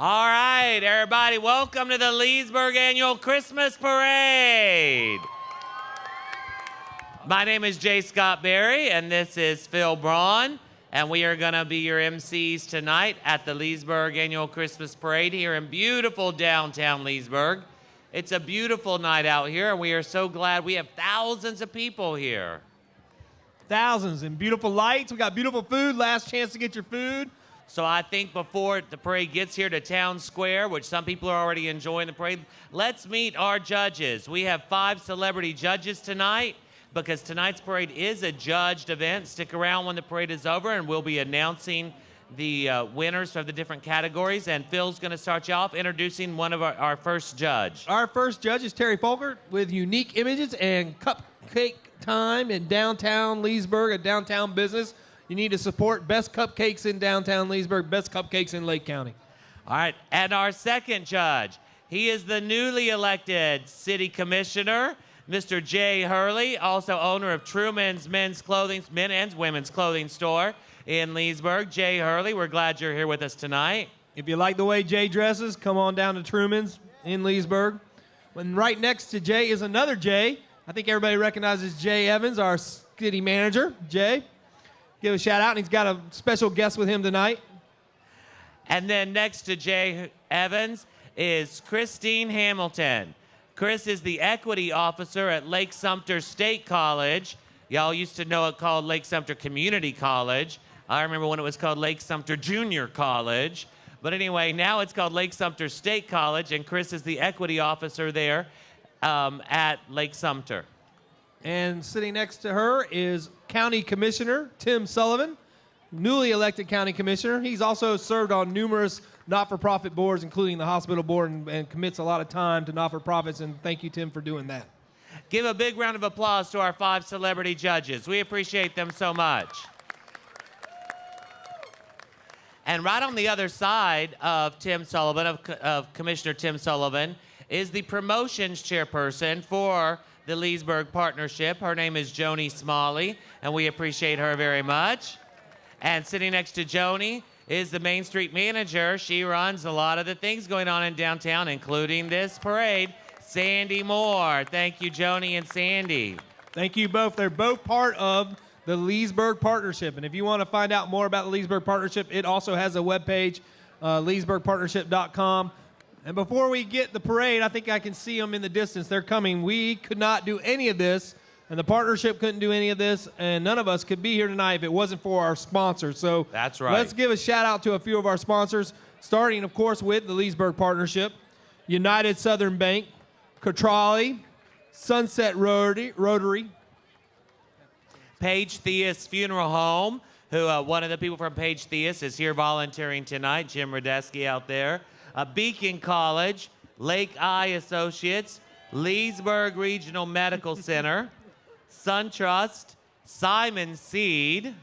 All right, everybody, welcome to the Leesburg Annual Christmas Parade. My name is J. Scott Berry, and this is Phil Braun, and we are going to be your MCs tonight at the Leesburg Annual Christmas Parade here in beautiful downtown Leesburg. It's a beautiful night out here, and we are so glad we have thousands of people here. Thousands and beautiful lights. We got beautiful food. Last chance to get your food. So I think before the parade gets here to Town Square, which some people are already enjoying the parade, let's meet our judges. We have 5 celebrity judges tonight because tonight's parade is a judged event. Stick around when the parade is over, and we'll be announcing the winners of the different categories. And Phil's going to start you off introducing one of our first judge. Our first judge is Terry Folkert with Unique Images and Cupcake Time in downtown Leesburg, a downtown business. You need to support best cupcakes in downtown Leesburg, best cupcakes in Lake County. All right, and our second judge, he is the newly elected city commissioner, Mr. Jay Hurley, also owner of Truman's men's and women's clothing store in Leesburg. Jay Hurley, we're glad you're here with us tonight. If you like the way Jay dresses, come on down to Truman's in Leesburg. And right next to Jay is another Jay. I think everybody recognizes Jay Evans, our city manager. Jay, give a shout out, and he's got a special guest with him tonight. And then next to Jay Evans is Christine Hamilton. Chris is the equity officer at Lake Sumter State College. Y'all used to know it called Lake Sumter Community College. I remember when it was called Lake Sumter Junior College. But anyway, now it's called Lake Sumter State College, and Chris is the equity officer there at Lake Sumter. And sitting next to her is County Commissioner Tim Sullivan, newly elected County Commissioner. He's also served on numerous not-for-profit boards, including the hospital board, and commits a lot of time to not-for-profits, and thank you, Tim, for doing that. Give a big round of applause to our 5 celebrity judges. We appreciate them so much. And right on the other side of Tim Sullivan, of Commissioner Tim Sullivan, is the promotions chairperson for the Leesburg Partnership. Her name is Joni Smalley, and we appreciate her very much. And sitting next to Joni is the Main Street manager. She runs a lot of the things going on in downtown, including this parade, Sandy Moore. Thank you, Joni and Sandy. Thank you both. They're both part of the Leesburg Partnership. And if you want to find out more about the Leesburg Partnership, it also has a webpage, leesburgpartnership.com. And before we get the parade, I think I can see them in the distance. They're coming. We could not do any of this, and the partnership couldn't do any of this, and none of us could be here tonight if it wasn't for our sponsors. So that's right. Let's give a shout-out to a few of our sponsors, starting, of course, with the Leesburg Partnership, United Southern Bank, Catrali, Sunset Rotary, Page Theus Funeral Home, who one of the people from Page Theus is here volunteering tonight, Jim Radesky out there. Beacon College, Lake Eye Associates, Leesburg Regional Medical Center, SunTrust, Simon Seed,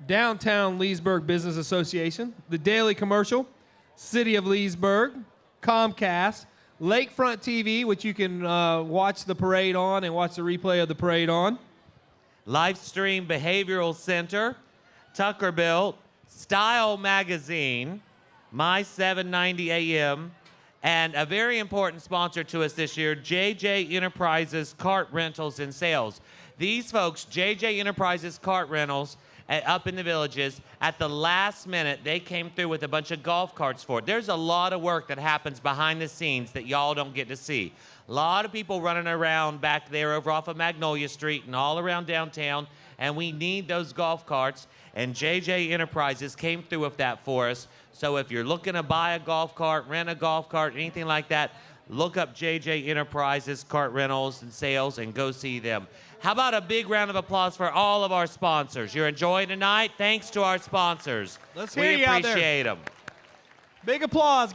Downtown Leesburg Business Association, the Daily Commercial, City of Leesburg, Comcast, Lakefront TV, which you can watch the parade on and watch the replay of the parade on, Lifestream Behavioral Center, Tuckerbilt, Style Magazine, My 790 AM, and a very important sponsor to us this year, JJ Enterprises Cart Rentals and Sales. These folks, JJ Enterprises Cart Rentals, up in the Villages, at the last minute, they came through with a bunch of golf carts for it. There's a lot of work that happens behind the scenes that y'all don't get to see. A lot of people running around back there over off of Magnolia Street and all around downtown, and we need those golf carts, and JJ Enterprises came through with that for us. So if you're looking to buy a golf cart, rent a golf cart, anything like that, look up JJ Enterprises Cart Rentals and Sales and go see them. How about a big round of applause for all of our sponsors? You're enjoying tonight? Thanks to our sponsors. Let's hear you out there. We appreciate them. Big applause.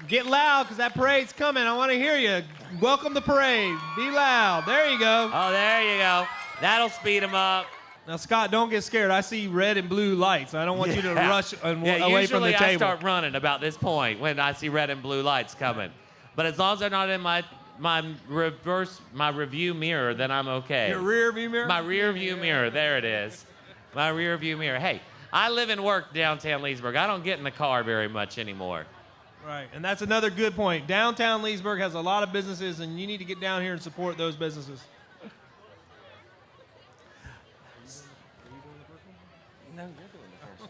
Get loud, because that parade's coming. I want to hear you. Welcome the parade. Be loud. There you go. Oh, there you go. That'll speed them up. Now, Scott, don't get scared. I see red and blue lights. I don't want you to rush away from the table. Usually I start running about this point when I see red and blue lights coming. But as long as they're not in my review mirror, then I'm okay. Your rear view mirror? My rear view mirror. There it is. My rear view mirror. Hey, I live and work downtown Leesburg. I don't get in the car very much anymore. Right, and that's another good point. Downtown Leesburg has a lot of businesses, and you need to get down here and support those businesses. No, you're doing the first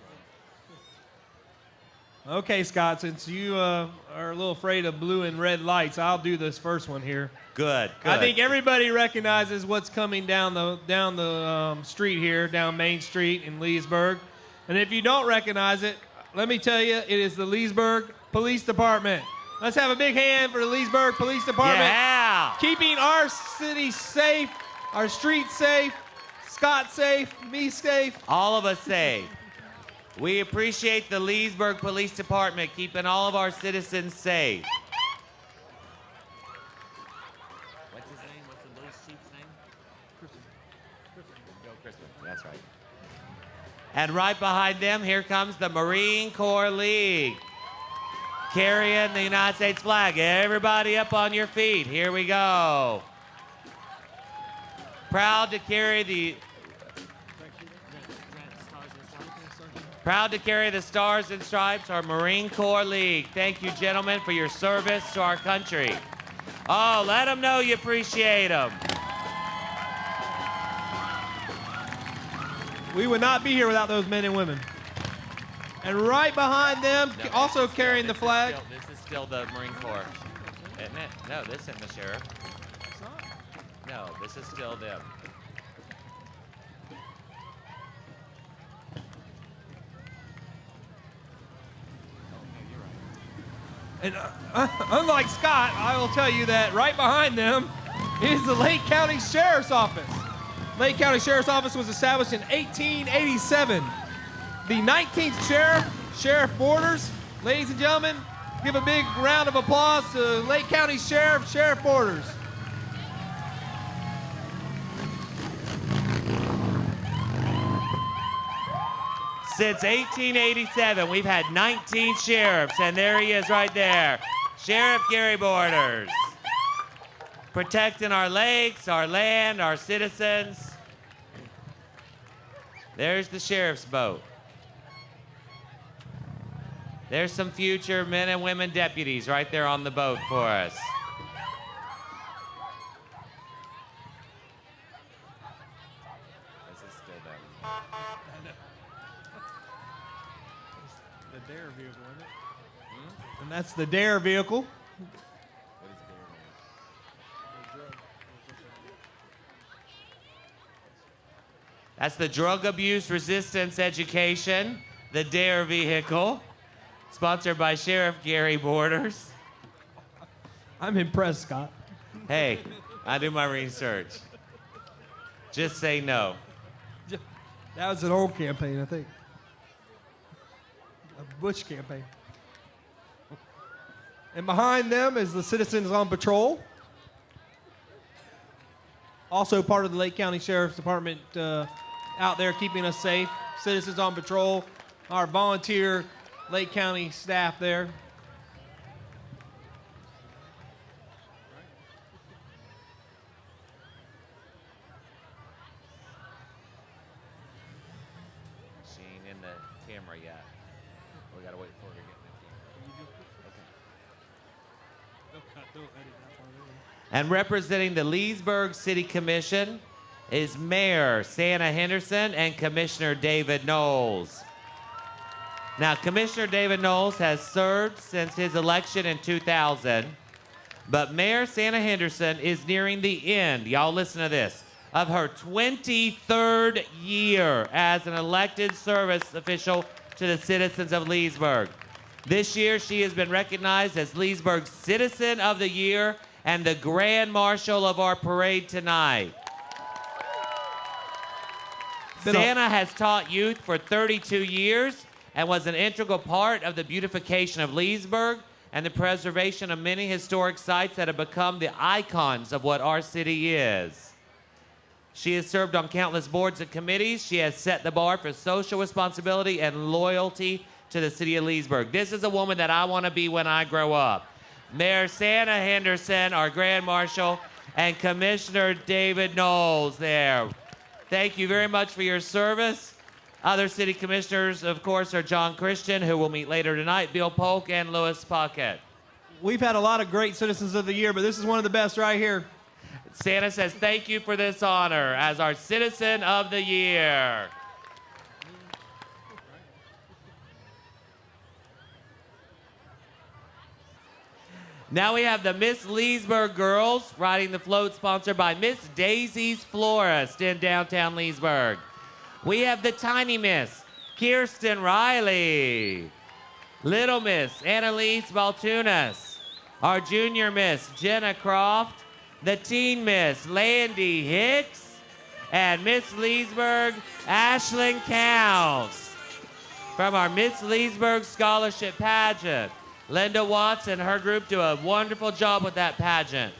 one. Okay, Scott, since you are a little afraid of blue and red lights, I'll do this first one here. Good. I think everybody recognizes what's coming down the street here, down Main Street in Leesburg. And if you don't recognize it, let me tell you, it is the Leesburg Police Department. Let's have a big hand for the Leesburg Police Department. Yeah. Keeping our city safe, our streets safe, Scott safe, me safe. All of us safe. We appreciate the Leesburg Police Department keeping all of our citizens safe. What's his name? What's the police chief's name? Joe Crispin. That's right. And right behind them, here comes the Marine Corps League, carrying the United States flag. Everybody up on your feet. Here we go. Proud to carry the Stars and Stripes, our Marine Corps League. Thank you, gentlemen, for your service to our country. Oh, let them know you appreciate them. We would not be here without those men and women. And right behind them, also carrying the flag. This is still the Marine Corps, isn't it? No, this isn't the sheriff. No, this is still them. And unlike Scott, I will tell you that right behind them is the Lake County Sheriff's Office. Lake County Sheriff's Office was established in 1887. The 19th Sheriff, Sheriff Borders. Ladies and gentlemen, give a big round of applause to Lake County Sheriff, Sheriff Borders. Since 1887, we've had 19 sheriffs, and there he is right there, Sheriff Gary Borders, protecting our lakes, our land, our citizens. There's the sheriff's boat. There's some future men and women deputies right there on the boat for us. This is still them. The Dare vehicle, isn't it? And that's the Dare vehicle. What is Dare? That's the Drug Abuse Resistance Education, the DARE vehicle, sponsored by Sheriff Gary Borders. I'm impressed, Scott. Hey, I do my research. Just say no. That was an old campaign, I think. A Bush campaign. And behind them is the Citizens on Patrol. Also part of the Lake County Sheriff's Department out there keeping us safe. Citizens on Patrol, our volunteer Lake County staff there. She ain't in the camera yet. We gotta wait for her to get in the camera. Okay. And representing the Leesburg City Commission is Mayor Santa Henderson and Commissioner David Knowles. Now, Commissioner David Knowles has served since his election in 2000, but Mayor Santa Henderson is nearing the end, y'all listen to this, of her 23rd year as an elected service official to the citizens of Leesburg. This year, she has been recognized as Leesburg's Citizen of the Year and the Grand Marshal of our parade tonight. Santa has taught youth for 32 years and was an integral part of the beautification of Leesburg and the preservation of many historic sites that have become the icons of what our city is. She has served on countless boards and committees. She has set the bar for social responsibility and loyalty to the city of Leesburg. This is a woman that I want to be when I grow up. Mayor Santa Henderson, our Grand Marshal, and Commissioner David Knowles there. Thank you very much for your service. Other city commissioners, of course, are John Christian, who will meet later tonight, Bill Polk, and Louis Puckett. We've had a lot of great Citizens of the Year, but this is one of the best right here. Santa says thank you for this honor as our Citizen of the Year. Now we have the Miss Leesburg girls riding the float, sponsored by Miss Daisy's Florist in downtown Leesburg. We have the Tiny Miss, Kirsten Riley. Little Miss, Annalise Baltunas. Our Junior Miss, Jenna Croft. The Teen Miss, Landy Hicks. And Miss Leesburg, Ashlyn Counts. From our Miss Leesburg Scholarship Pageant. Linda Watts and her group do a wonderful job with that pageant.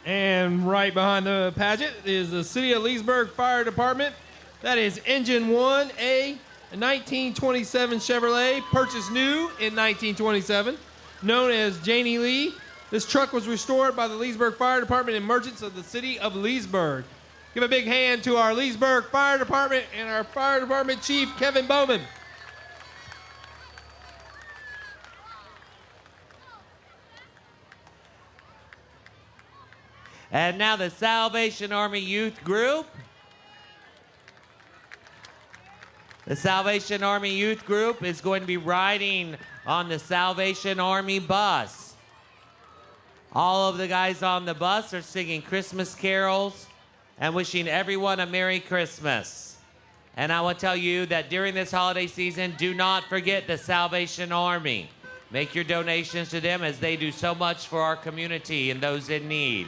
And right behind the pageant is the City of Leesburg Fire Department. That is Engine 1A, a 1927 Chevrolet, purchased new in 1927, known as Janie Lee. This truck was restored by the Leesburg Fire Department and merchants of the City of Leesburg. Give a big hand to our Leesburg Fire Department and our Fire Department Chief, Kevin Bowman. And now the Salvation Army Youth Group. The Salvation Army Youth Group is going to be riding on the Salvation Army bus. All of the guys on the bus are singing Christmas carols and wishing everyone a Merry Christmas. And I want to tell you that during this holiday season, do not forget the Salvation Army. Make your donations to them as they do so much for our community and those in need.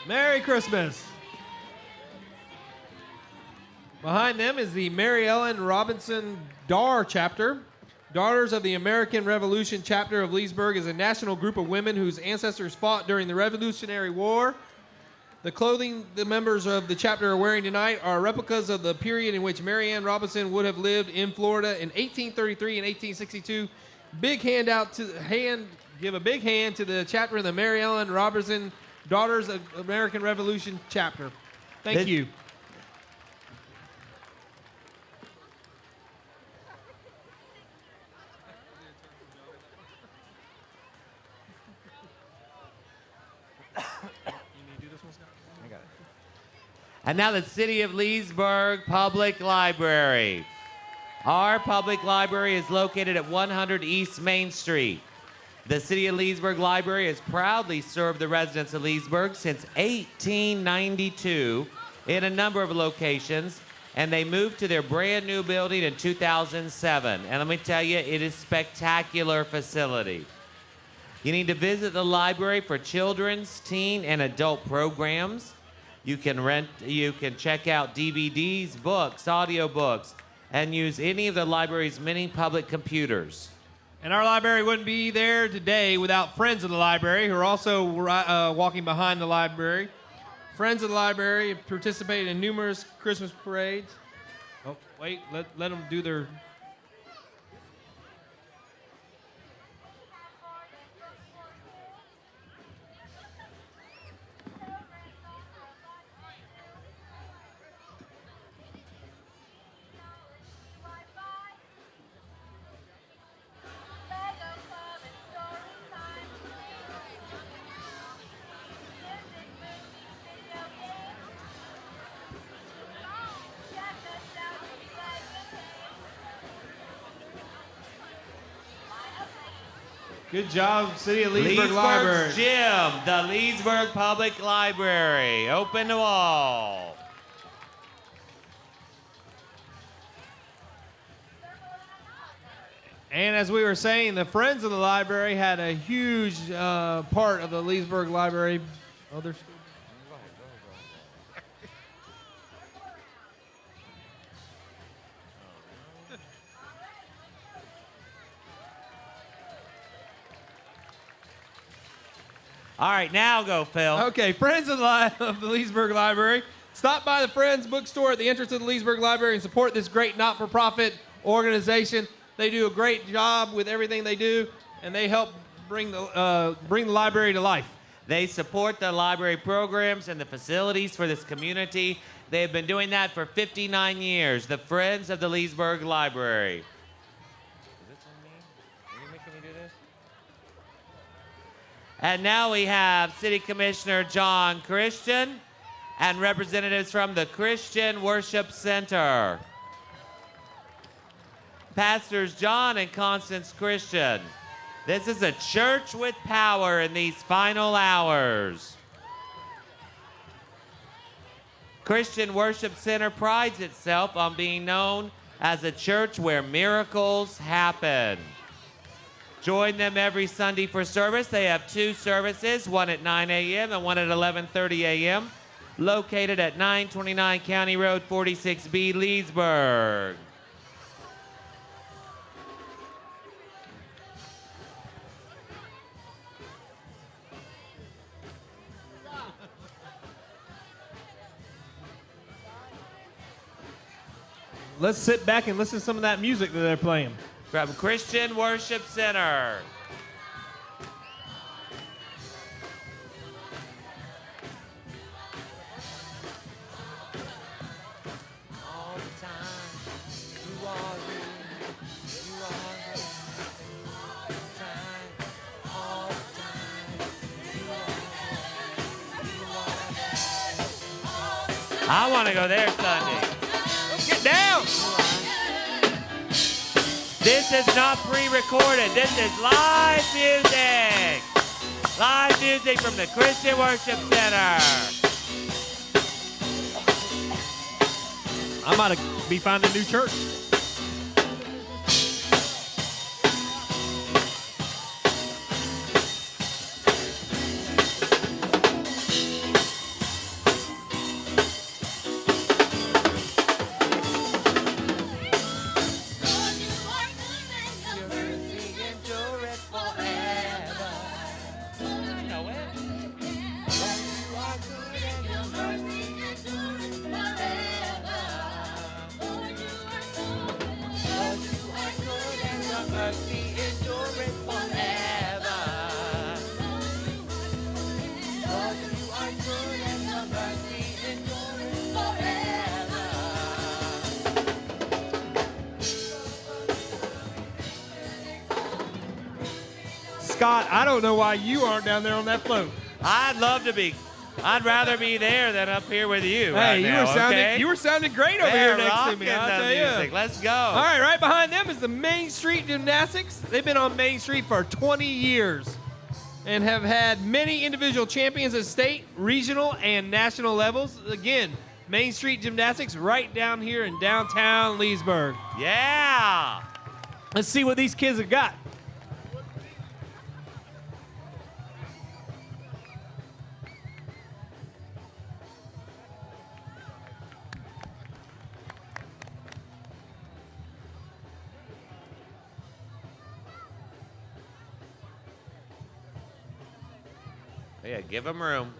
Merry Christmas. Behind them is the Mary Ellen Robinson Dar chapter. Daughters of the American Revolution chapter of Leesburg is a national group of women whose ancestors fought during the Revolutionary War. The clothing the members of the chapter are wearing tonight are replicas of the period in which Mary Ann Robinson would have lived in Florida in 1833 and 1862. Give a big hand to the chapter of the Mary Ellen Robinson Daughters of American Revolution chapter. Thank you. And now the City of Leesburg Public Library. Our public library is located at 100 East Main Street. The City of Leesburg Library has proudly served the residents of Leesburg since 1892 in a number of locations, and they moved to their brand new building in 2007. And let me tell you, it is a spectacular facility. You need to visit the library for children's, teen, and adult programs. You can check out DVDs, books, audiobooks, and use any of the library's many public computers. And our library wouldn't be there today without Friends of the Library, who are also walking behind the library. Friends of the Library have participated in numerous Christmas parades. Oh, wait, let them do their... Good job, City of Leesburg Library. Gym, the Leesburg Public Library, open to all. And as we were saying, the Friends of the Library had a huge part of the Leesburg Library. Oh, there's... All right, now go, Phil. Okay, Friends of the Leesburg Library. Stop by the Friends bookstore at the entrance of the Leesburg Library and support this great not-for-profit organization. They do a great job with everything they do. and they help bring the library to life. They support the library programs and the facilities for this community. They have been doing that for 59 years. The Friends of the Leesburg Library. Is this on me? Are you making me do this? And now we have City Commissioner John Christian and representatives from the Christian Worship Center. Pastors John and Constance Christian. This is a church with power in these final hours. Christian Worship Center prides itself on being known as a church where miracles happen. Join them every Sunday for service. They have 2 services, one at 9 a.m. and one at 11:30 a.m., located at 929 County Road 46B, Leesburg. Let's sit back and listen to some of that music that they're playing. From Christian Worship Center. All the time, you are here, you are here. All the time, all the time, you are here. I want to go there Sunday. Get down! This is not pre-recorded. This is live music. Live music from the Christian Worship Center. I might be finding a new church. Scott, I don't know why you aren't down there on that float. I'd love to be. I'd rather be there than up here with you Hey, right you now, were sounding okay? you were sounding great over They're here next to me. rocking I'll the tell music. you. Let's go. All right, right behind them is the Main Street Gymnastics. They've been on Main Street for 20 years and have had many individual champions at state, regional, and national levels. Again, Main Street Gymnastics right down here in downtown Leesburg. Yeah. Let's see what these kids have got. Yeah, give them room.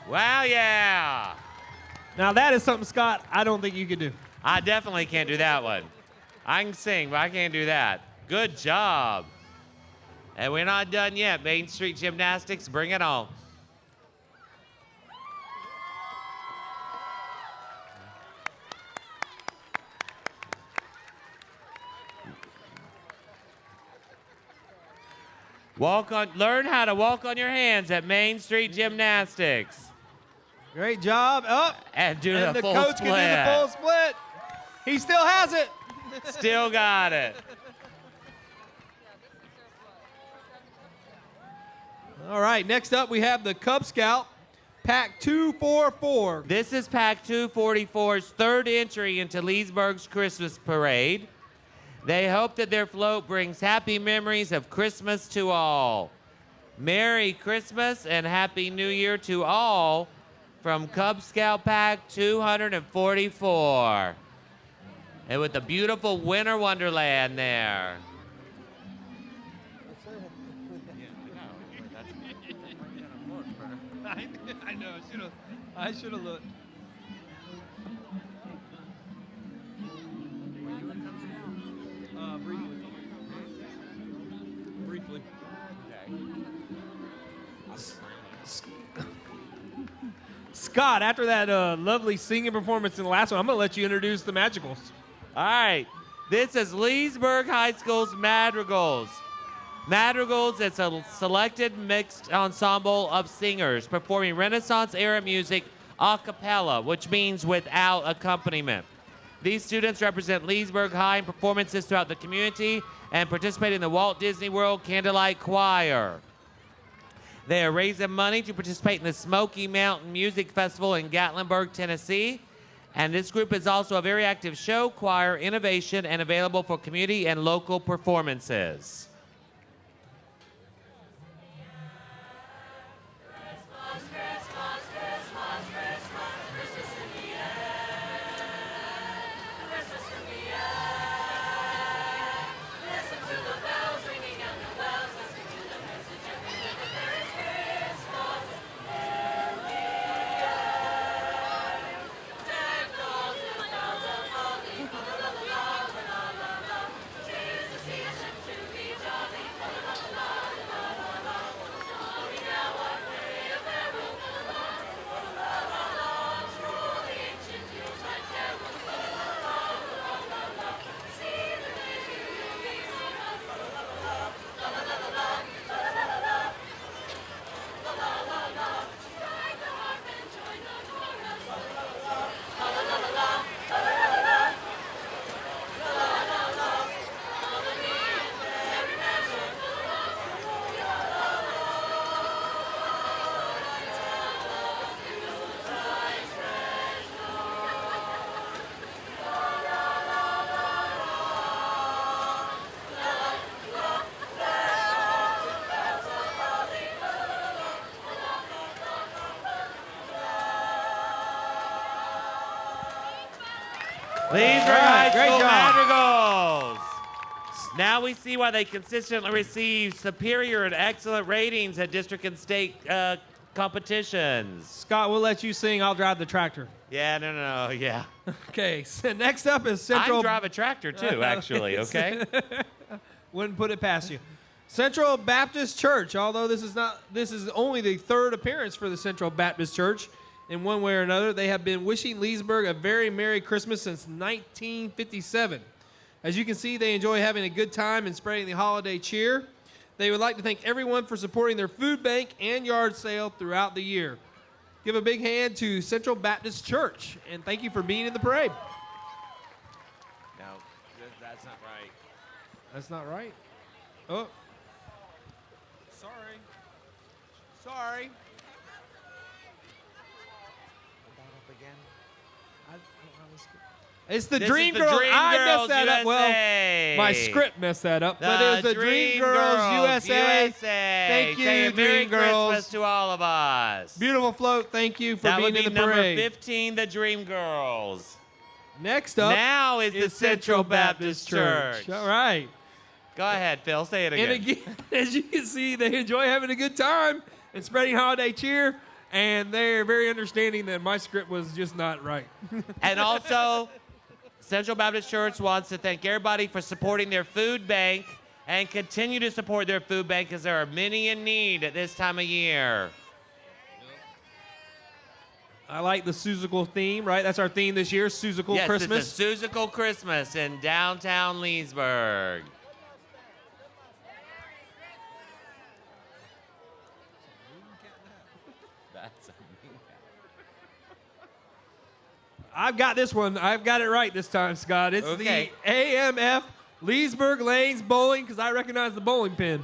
Wow, yeah. Now that is something, Scott, I don't think you could do. I definitely can't do that one. I can sing, but I can't do that. Good job. And we're not done yet. Main Street Gymnastics, bring it on. Learn how to walk on your hands at Main Street Gymnastics. Great job. Up. And do And the the full coach split. can do the full split. He still has it. Still got it. All right, next up we have the Cub Scout Pack 244. This is Pack 244's third entry into Leesburg's Christmas Parade. They hope that their float brings happy memories of Christmas to all. Merry Christmas and Happy New Year to all from Cub Scout Pack 244. And with the beautiful winter wonderland there. I know, I should have looked. Scott, after that lovely singing performance in the last one, I'm going to let you introduce the Magicals. All right. This is Leesburg High School's Madrigals. Madrigals is a selected mixed ensemble of singers performing Renaissance-era music a cappella, which means without accompaniment. These students represent Leesburg High in performances throughout the community and participate in the Walt Disney World Candlelight Choir. They are raising money to participate in the Smoky Mountain Music Festival in Gatlinburg, Tennessee. And this group is also a very active show, choir, innovation, and available for community and local performances. Leesburg High School Madrigals. Now we see why they consistently receive superior and excellent ratings at district and state competitions. Scott, we'll let you sing. I'll drive the tractor. Yeah, no, yeah. Okay, so next up is Central. I drive a tractor too, actually, okay? Wouldn't put it past you. Central Baptist Church, although this is only the third appearance for the Central Baptist Church. In one way or another, they have been wishing Leesburg a very Merry Christmas since 1957. As you can see, they enjoy having a good time and spreading the holiday cheer. They would like to thank everyone for supporting their food bank and yard sale throughout the year. Give a big hand to Central Baptist Church, and thank you for being in the parade. No, that's not right. That's not right. Oh. Sorry. It's the Dream Girls. I messed that up. Well, my script messed that up. But it was the Dream Girls USA. Thank you, Dream Girls. Christmas to all of us. Beautiful float. Thank you for being in the number parade. 15, the Dream Girls. Next up now is the Central Baptist Church. All right. Go ahead, Phil. Say it again. And again, as you can see, they enjoy having a good time and spreading holiday cheer. And they're very understanding that my script was just not right. And also, Central Baptist Church wants to thank everybody for supporting their food bank and continue to support their food bank because there are many in need at this time of year. I like the Susical theme, right? That's our theme this year, Susical Christmas. Yes, it's a Susical Christmas in downtown Leesburg. I've got this one. I've got it right this time, Scott. It's the AMF Leesburg Lanes Bowling, because I recognize the bowling pin.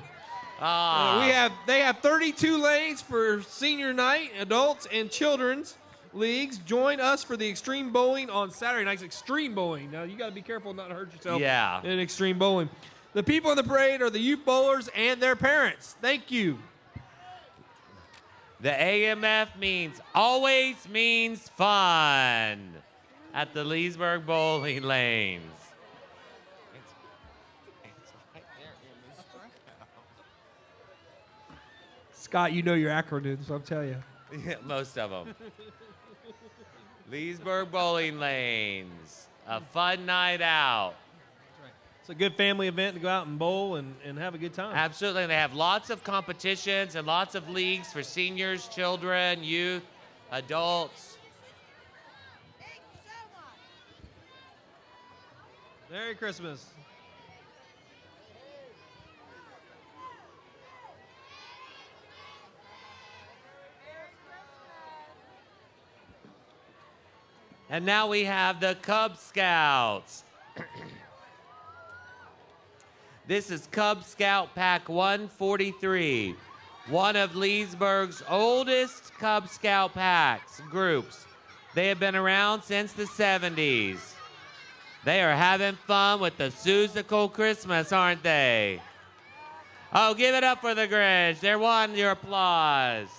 They have 32 lanes for senior night, adults and children's leagues. Join us for the extreme bowling on Saturday nights. Extreme bowling. Now you got to be careful not to hurt yourself. Yeah. In extreme bowling. The people in the parade are the youth bowlers and their parents. Thank you. The AMF always means fun at the Leesburg bowling lanes. It's right there in this crowd. Scott, you know your acronyms, I'll tell you. Yeah, most of them. Leesburg bowling lanes. A fun night out. It's a good family event to go out and bowl and have a good time. Absolutely. And they have lots of competitions and lots of leagues for seniors, children, youth, adults. Merry Christmas. And now we have the Cub Scouts. This is Cub Scout Pack 143, one of Leesburg's oldest Cub Scout groups. They have been around since the 70s. They are having fun with the Seussical Christmas, aren't they? Oh, give it up for the Grinch. They won your applause.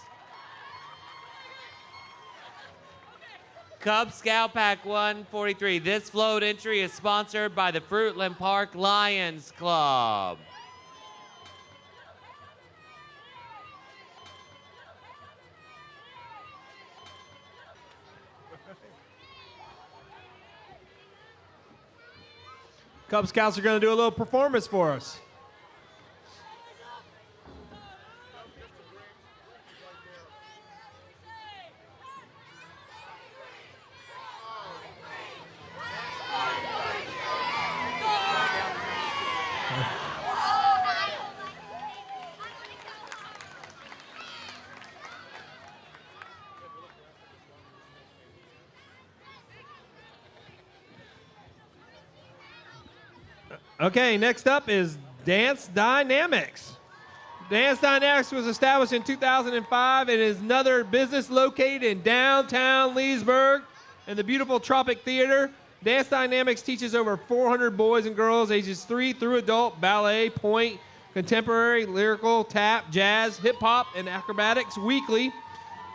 Cub Scout Pack 143. This float entry is sponsored by the Fruitland Park Lions Club. Cub Scouts are going to do a little performance for us. Okay, next up is Dance Dynamics. Dance Dynamics was established in 2005 and is another business located in downtown Leesburg in the beautiful Tropic Theater. Dance Dynamics teaches over 400 boys and girls ages 3 through adult ballet, point, contemporary, lyrical, tap, jazz, hip-hop, and acrobatics weekly.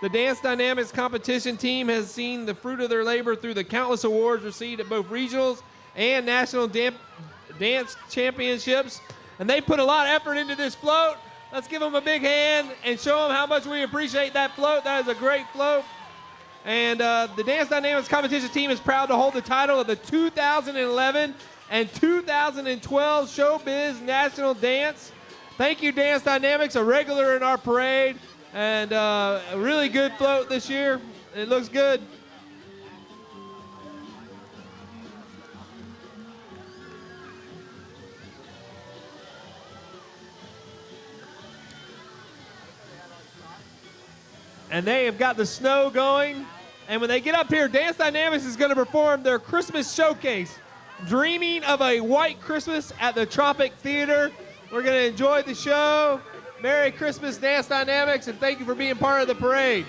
The Dance Dynamics competition team has seen the fruit of their labor through the countless awards received at both regionals and national dance championships, and they put a lot of effort into this float. Let's give them a big hand and show them how much we appreciate that float. That is a great float. And the Dance Dynamics competition team is proud to hold the title of the 2011 and 2012 Showbiz National Dance. Thank you, Dance Dynamics, a regular in our parade, and a really good float this year. It looks good. And they have got the snow going. And when they get up here, Dance Dynamics is going to perform their Christmas showcase, Dreaming of a White Christmas at the Tropic Theater. We're going to enjoy the show. Merry Christmas, Dance Dynamics, and thank you for being part of the parade.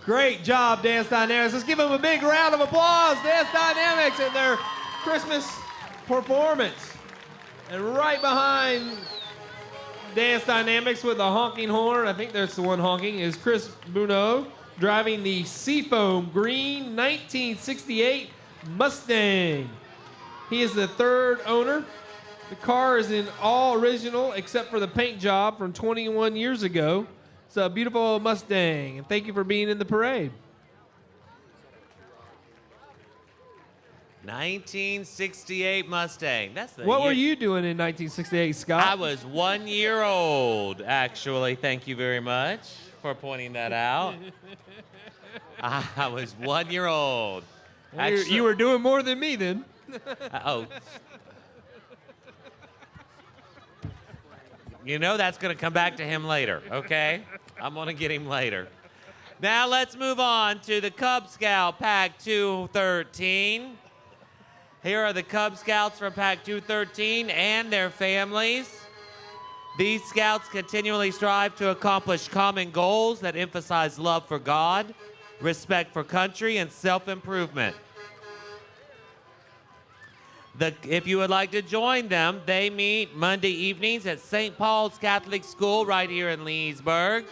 Great job, Dance Dynamics. Let's give them a big round of applause. Dance Dynamics and their Christmas performance. And right behind Dance Dynamics with a honking horn, I think that's the one honking, is Chris Bruno driving the Seafoam Green 1968 Mustang. He is the third owner. The car is in all original except for the paint job from 21 years ago. It's a beautiful Mustang, and thank you for being in the parade. 1968 Mustang. That's the What year. were you doing in 1968, Scott? I was 1 year old, actually. Thank you very much for pointing that out. I was 1 year old. Actually, You were doing more than me then. oh. You know that's going to come back to him later, okay? I'm going to get him later. Now let's move on to the Cub Scout Pack 213. Here are the Cub Scouts from Pack 213 and their families. These scouts continually strive to accomplish common goals that emphasize love for God, respect for country, and self-improvement. If you would like to join them, they meet Monday evenings at St. Paul's Catholic School right here in Leesburg.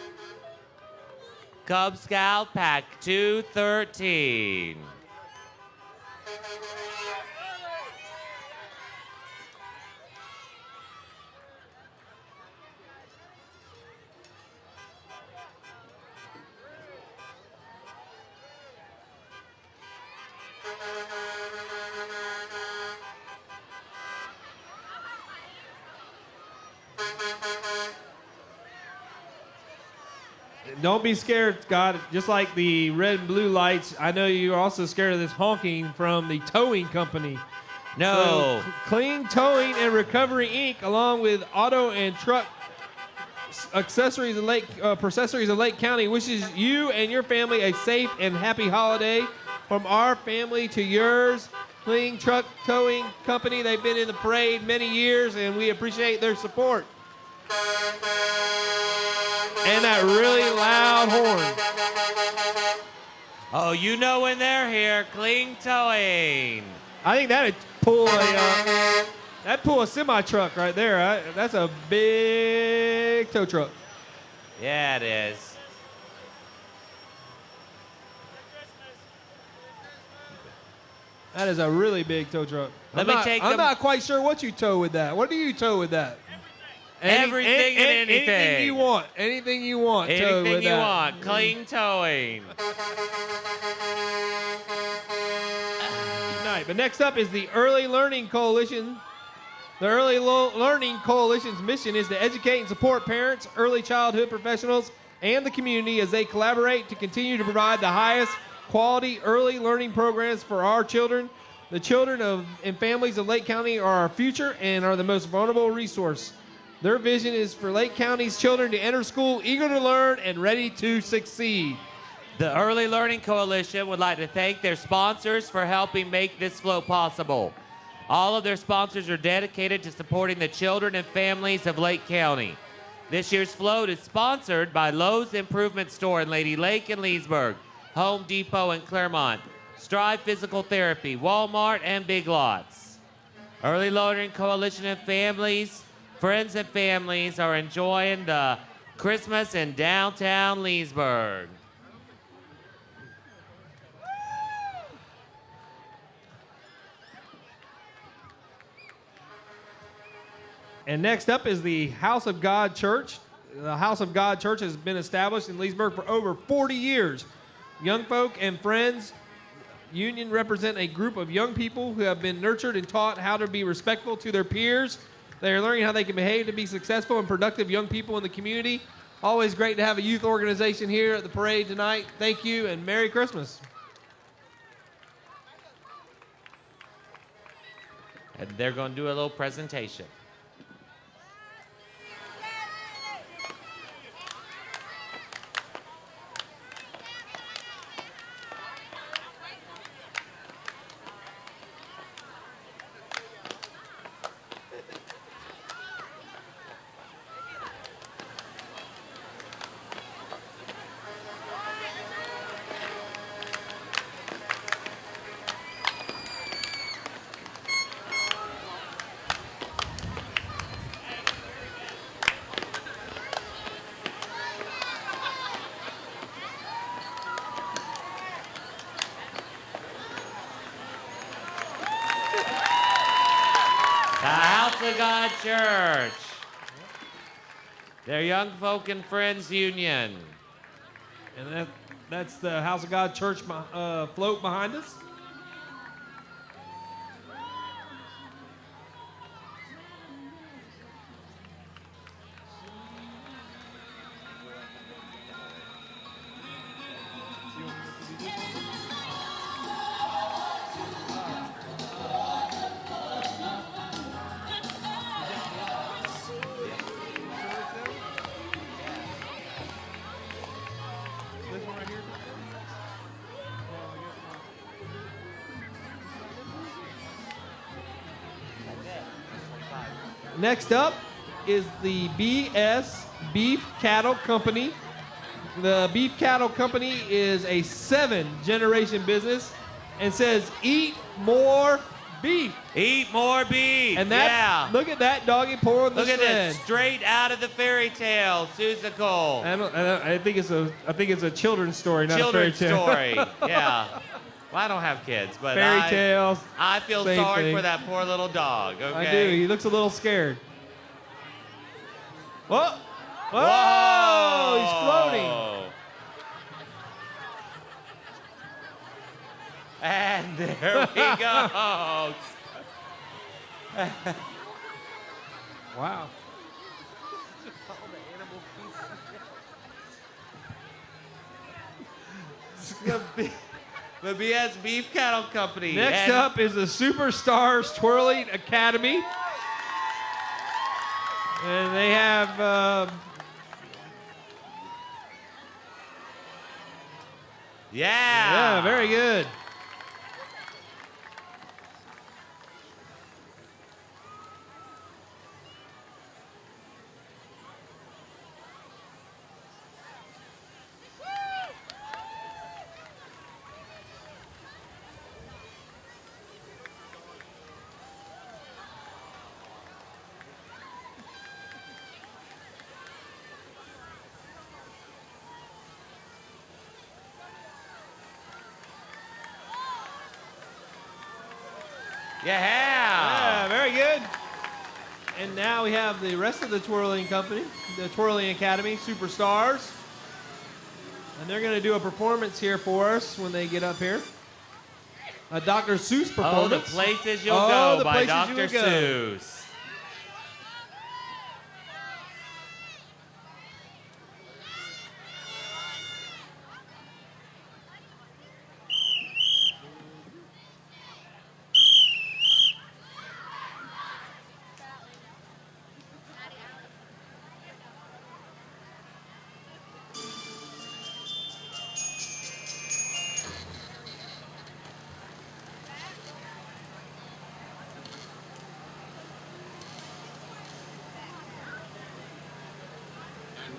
Cub Scout Pack 213. Don't be scared, Scott. Just like the red and blue lights, I know you're also scared of this honking from the towing company. No. So, Clean Towing and Recovery Inc., along with auto and truck accessories in Processories in Lake County, wishes you and your family a safe and happy holiday. From our family to yours, Clean Truck Towing Company. They've been in the parade many years, and we appreciate their support. And that really loud horn. Oh, you know when they're here, Clean Towing. I think that'd pull a semi truck right there. That's a big tow truck. Yeah, it is. That is a really big tow truck. I'm not quite sure what you tow with that. What do you tow with that? Everything and anything. Anything you want. Anything you want. Anything you want. Clean Towing. Night. But next up is the Early Learning Coalition. The Early Learning Coalition's mission is to educate and support parents, early childhood professionals, and the community as they collaborate to continue to provide the highest quality early learning programs for our children. The children and families of Lake County are our future and are the most vulnerable resource. Their vision is for Lake County's children to enter school eager to learn and ready to succeed. The Early Learning Coalition would like to thank their sponsors for helping make this float possible. All of their sponsors are dedicated to supporting the children and families of Lake County. This year's float is sponsored by Lowe's Improvement Store in Lady Lake and Leesburg, Home Depot in Claremont, Strive Physical Therapy, Walmart, and Big Lots. Early Learning Coalition and families, friends and families are enjoying the Christmas in downtown Leesburg. And next up is the House of God Church. The House of God Church has been established in Leesburg for over 40 years. Young Folk and Friends Union represent a group of young people who have been nurtured and taught how to be respectful to their peers. They are learning how they can behave to be successful and productive young people in the community. Always great to have a youth organization here at the parade tonight. Thank you and Merry Christmas. And they're going to do a little presentation. The House of God Church. Their Young Folk and Friends Union. And that's the House of God Church float behind us. Next up is the BS Beef Cattle Company. The Beef Cattle Company is a 7-generation business and says, eat more beef. Eat more beef. And that, look at that doggy pulling the Look at sled. this, straight out of the fairy tale, Susicle. I think it's a children's story, not Children's a fairy tale. story. Yeah. Well, I don't have kids, but Fairy tales. I feel same sorry thing. for that poor little dog. Okay. I do. He looks a little scared. Whoa! Whoa! Whoa! He's floating. And there we go. Wow. The BS Beef Cattle Company. Next up is the Superstars Twirling Academy. And they have Yeah, very good. Yeah, very good. And now we have the rest of the Twirling Company, the Twirling Academy, Superstars. And they're going to do a performance here for us when they get up here. A Dr. Seuss performance. Oh, the places you'll go the by places you Dr. will go. Seuss.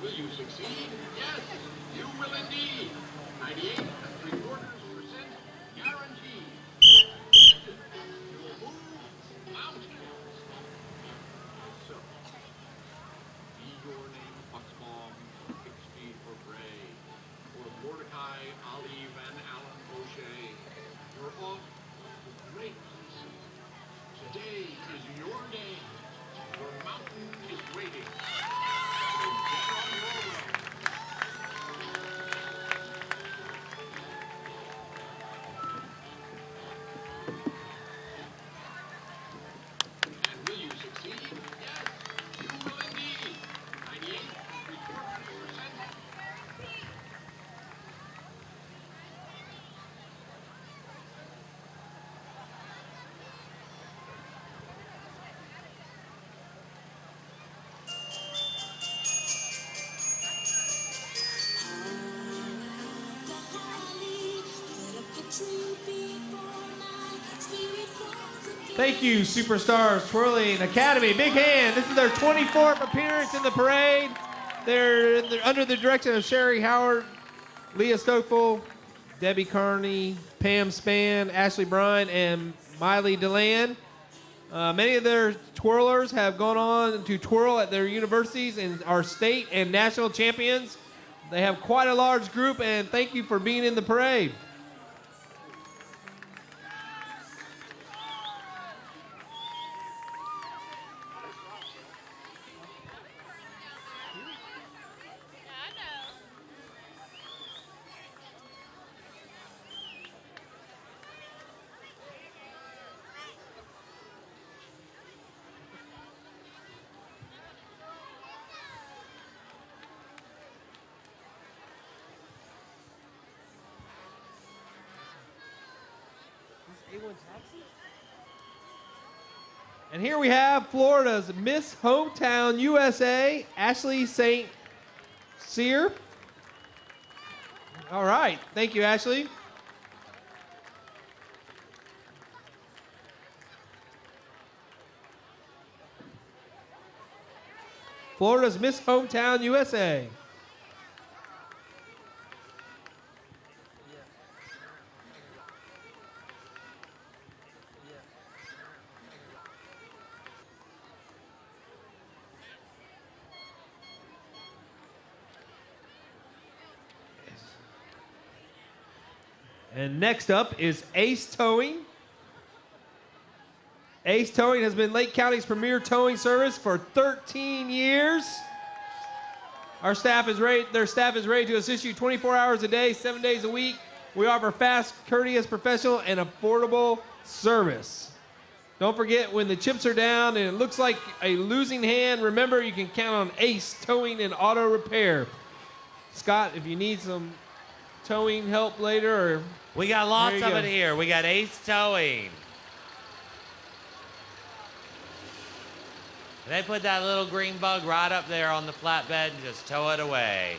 Will you succeed? Yes, you will indeed. 98.75% guaranteed. You will move mountains. So, be your name Foxbaum, Bixby, or Bray, or Mordecai, Ali, Van Allen, O'Shea. You're off to great places. Today is your day. Your mountain is waiting. So get on your way. And will you succeed? Yes, you will indeed. 98.75%. Thank you, Superstars Twirling Academy. Big hand. This is their 24th appearance in the parade. They're under the direction of Sherry Howard, Leah Stokeful, Debbie Kearney, Pam Spann, Ashley Bryan, and Miley DeLand. Many of their twirlers have gone on to twirl at their universities and are state and national champions. They have quite a large group, and thank you for being in the parade. And here we have Florida's Miss Hometown USA, Ashley St. Cyr. All right. Thank you, Ashley. Florida's Miss Hometown USA. And next up is Ace Towing. Ace Towing has been Lake County's premier towing service for 13 years. Their staff is ready to assist you 24 hours a day, 7 days a week. We offer fast, courteous, professional, and affordable service. Don't forget, when the chips are down and it looks like a losing hand, remember you can count on Ace Towing and Auto Repair. Scott, if you need some towing help later, or we got lots of it here. We got Ace Towing. They put that little green bug right up there on the flatbed and just tow it away.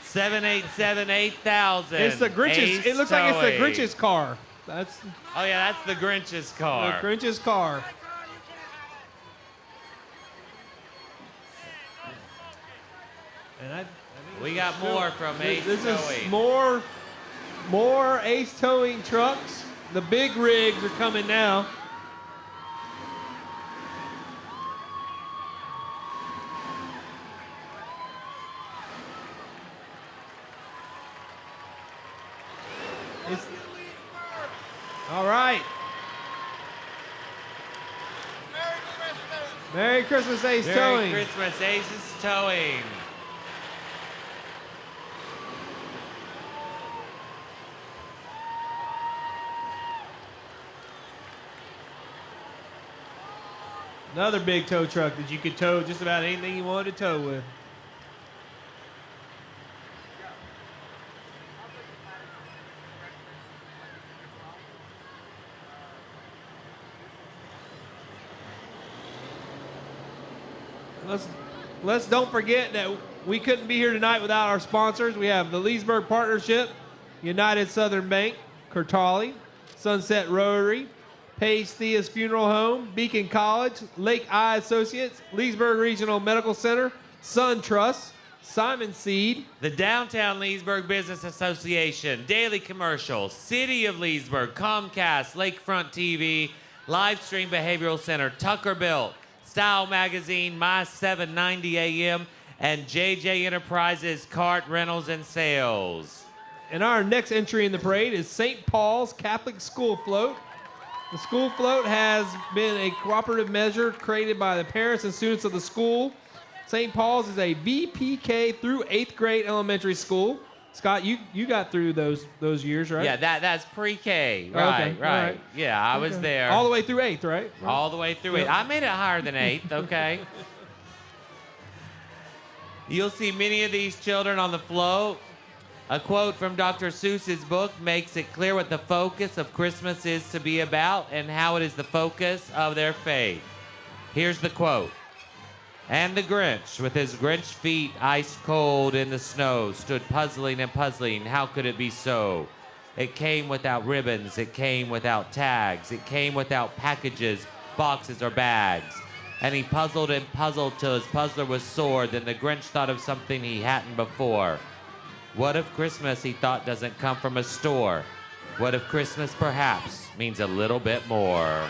787-8000. It's the Grinch's. Ace It looks like it's the Towing. Grinch's car. That's Oh yeah, that's the Grinch's car. the Grinch's car. And I think We got more from Ace this Towing. is more Ace Towing trucks. The big rigs are coming now. All right. Merry Christmas, Ace Towing. Merry Christmas, Ace's Towing. Another big tow truck that you could tow just about anything you wanted to tow with. Let's don't forget that we couldn't be here tonight without our sponsors. We have the Leesburg Partnership, United Southern Bank, Curtali, Sunset Rotary, Paige Thea's Funeral Home, Beacon College, Lake Eye Associates, Leesburg Regional Medical Center, Sun Trust, Simon Seed, The Downtown Leesburg Business Association, Daily Commercial, City of Leesburg, Comcast, Lakefront TV, Livestream Behavioral Center, Tucker Built, Style Magazine, My 790 AM, and JJ Enterprises Cart Rentals and Sales. and our next entry in the parade is St. Paul's Catholic School Float. The school float has been a cooperative measure created by the parents and students of the school. St. Paul's is a VPK through 8th grade elementary school. Scott, you got through those years, right? Yeah, that's pre-K. Oh, Right, okay. right. All right. Yeah, I was there. All the way through 8th, right? All the way through it. I made it higher than 8th, okay? You'll see many of these children on the float. A quote from Dr. Seuss's book makes it clear what the focus of Christmas is to be about and how it is the focus of their faith. Here's the quote. And the Grinch, with his Grinch feet ice cold in the snow, stood puzzling and puzzling. How could it be so? It came without ribbons. It came without tags. It came without packages, boxes, or bags. And he puzzled and puzzled till his puzzler was sore. Then the Grinch thought of something he hadn't before. What if Christmas, he thought, doesn't come from a store? What if Christmas, perhaps, means a little bit more?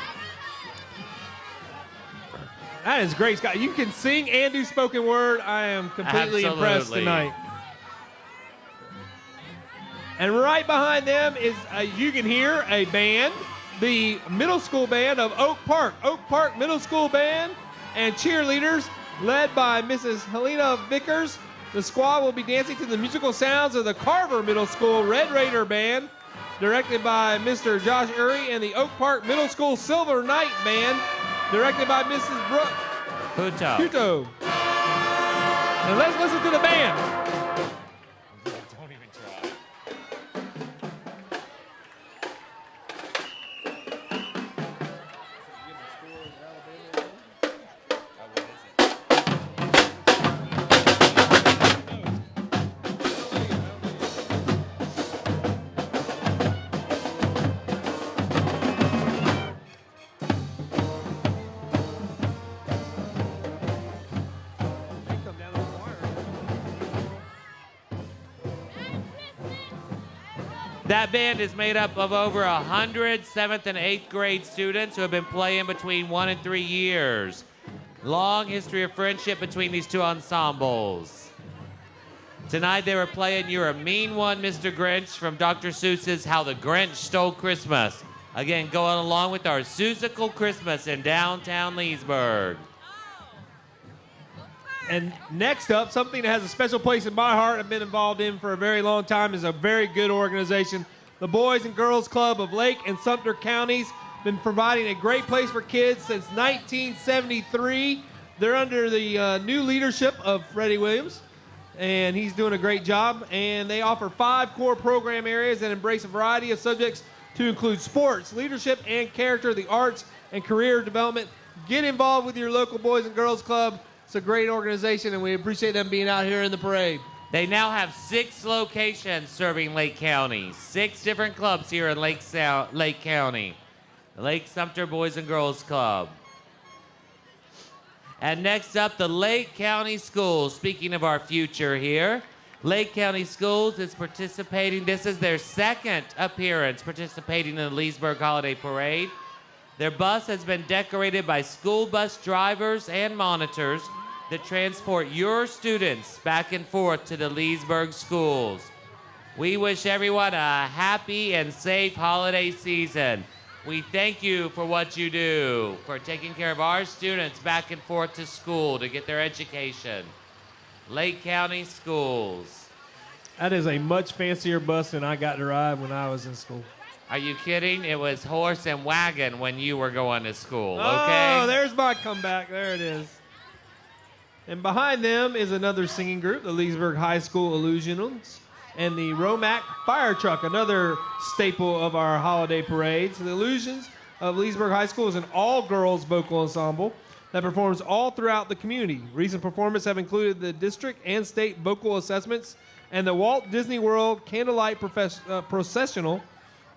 That is great, Scott. You can sing and do spoken word. I am completely impressed Absolutely. tonight. And right behind them is, you can hear a band, the middle school band of Oak Park Middle School Band, and cheerleaders led by Mrs. Helena Vickers. The squad will be dancing to the musical sounds of the Carver Middle School Red Raider Band, directed by Mr. Josh Uri, and the Oak Park Middle School Silver Knight Band, directed by Mrs. Brooke Puto. And let's listen to the band. Don't even try. That band is made up of over 100 7th and 8th grade students who have been playing between 1 and 3 years. Long history of friendship between these two ensembles. Tonight they were playing You're a Mean One, Mr. Grinch from Dr. Seuss's How the Grinch Stole Christmas. Again, going along with our Seussical Christmas in downtown Leesburg. And next up, something that has a special place in my heart, I've been involved in for a very long time, is a very good organization. The Boys and Girls Club of Lake and Sumter Counties, been providing a great place for kids since 1973. They're under the new leadership of Freddie Williams, and he's doing a great job. And they offer 5 core program areas that embrace a variety of subjects to include sports, leadership and character, the arts, and career development. Get involved with your local Boys and Girls Club. It's a great organization, and we appreciate them being out here in the parade. They now have 6 locations serving Lake County. 6 different clubs here in Lake County. The Lake Sumter Boys and Girls Club. And next up, the Lake County Schools. Speaking of our future here, Lake County Schools is participating. This is their 2nd appearance participating in the Leesburg Holiday Parade. Their bus has been decorated by school bus drivers and monitors that transport your students back and forth to the Leesburg schools. We wish everyone a happy and safe holiday season. We thank you for what you do, for taking care of our students back and forth to school to get their education. Lake County Schools. That is a much fancier bus than I got to ride when I was in school. Are you kidding? It was horse and wagon when you were going to school, okay? Oh, there's my comeback. There it is. And behind them is another singing group, the Leesburg High School Illusions, and the Romac Fire Truck, another staple of our holiday parades. The Illusions of Leesburg High School is an all-girls vocal ensemble that performs all throughout the community. Recent performances have included the district and state vocal assessments and the Walt Disney World Candlelight Processional.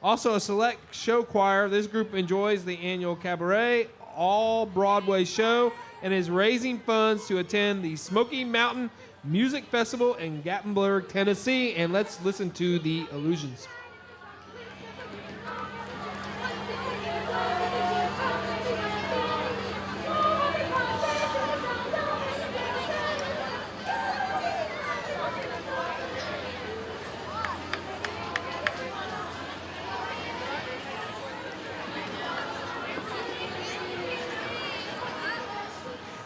Also a select show choir. This group enjoys the annual Cabaret all-Broadway show and is raising funds to attend the Smoky Mountain Music Festival in Gatlinburg, Tennessee. And let's listen to the Illusions.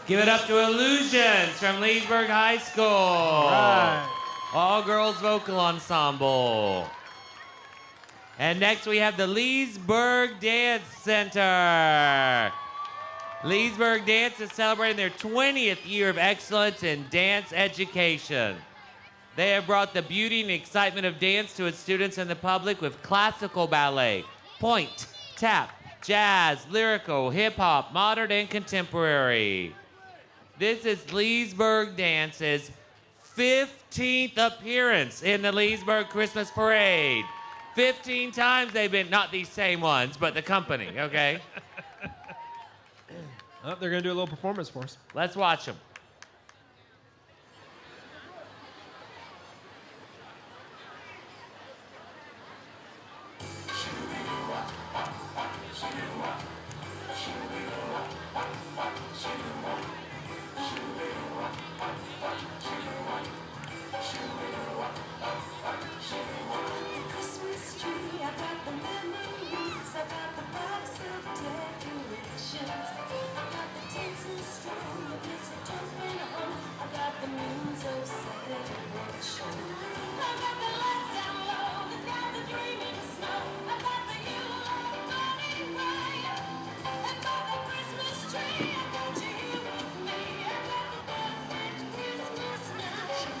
Give it up to Illusions from Leesburg High School. Right. All-girls vocal ensemble. And next we have the Leesburg Dance Center. Leesburg Dance is celebrating their 20th year of excellence in dance education. They have brought the beauty and excitement of dance to its students and the public with classical ballet, point, tap, jazz, lyrical, hip-hop, modern, and contemporary. This is Leesburg Dance's 15th appearance in the Leesburg Christmas Parade. 15 times they've been, not these same ones, but the company, okay? Oh, they're going to do a little performance for us. Let's watch them. Christmas tree, I got the memories, I got the box of decorations, I got the tinsel string, the mistletoe's been hung, I got the means of celebration. I got the lights down low, the skies are dreaming of snow, I got the yule burning bright, and by the Christmas tree, I got you here with me, I got the perfect Christmas night.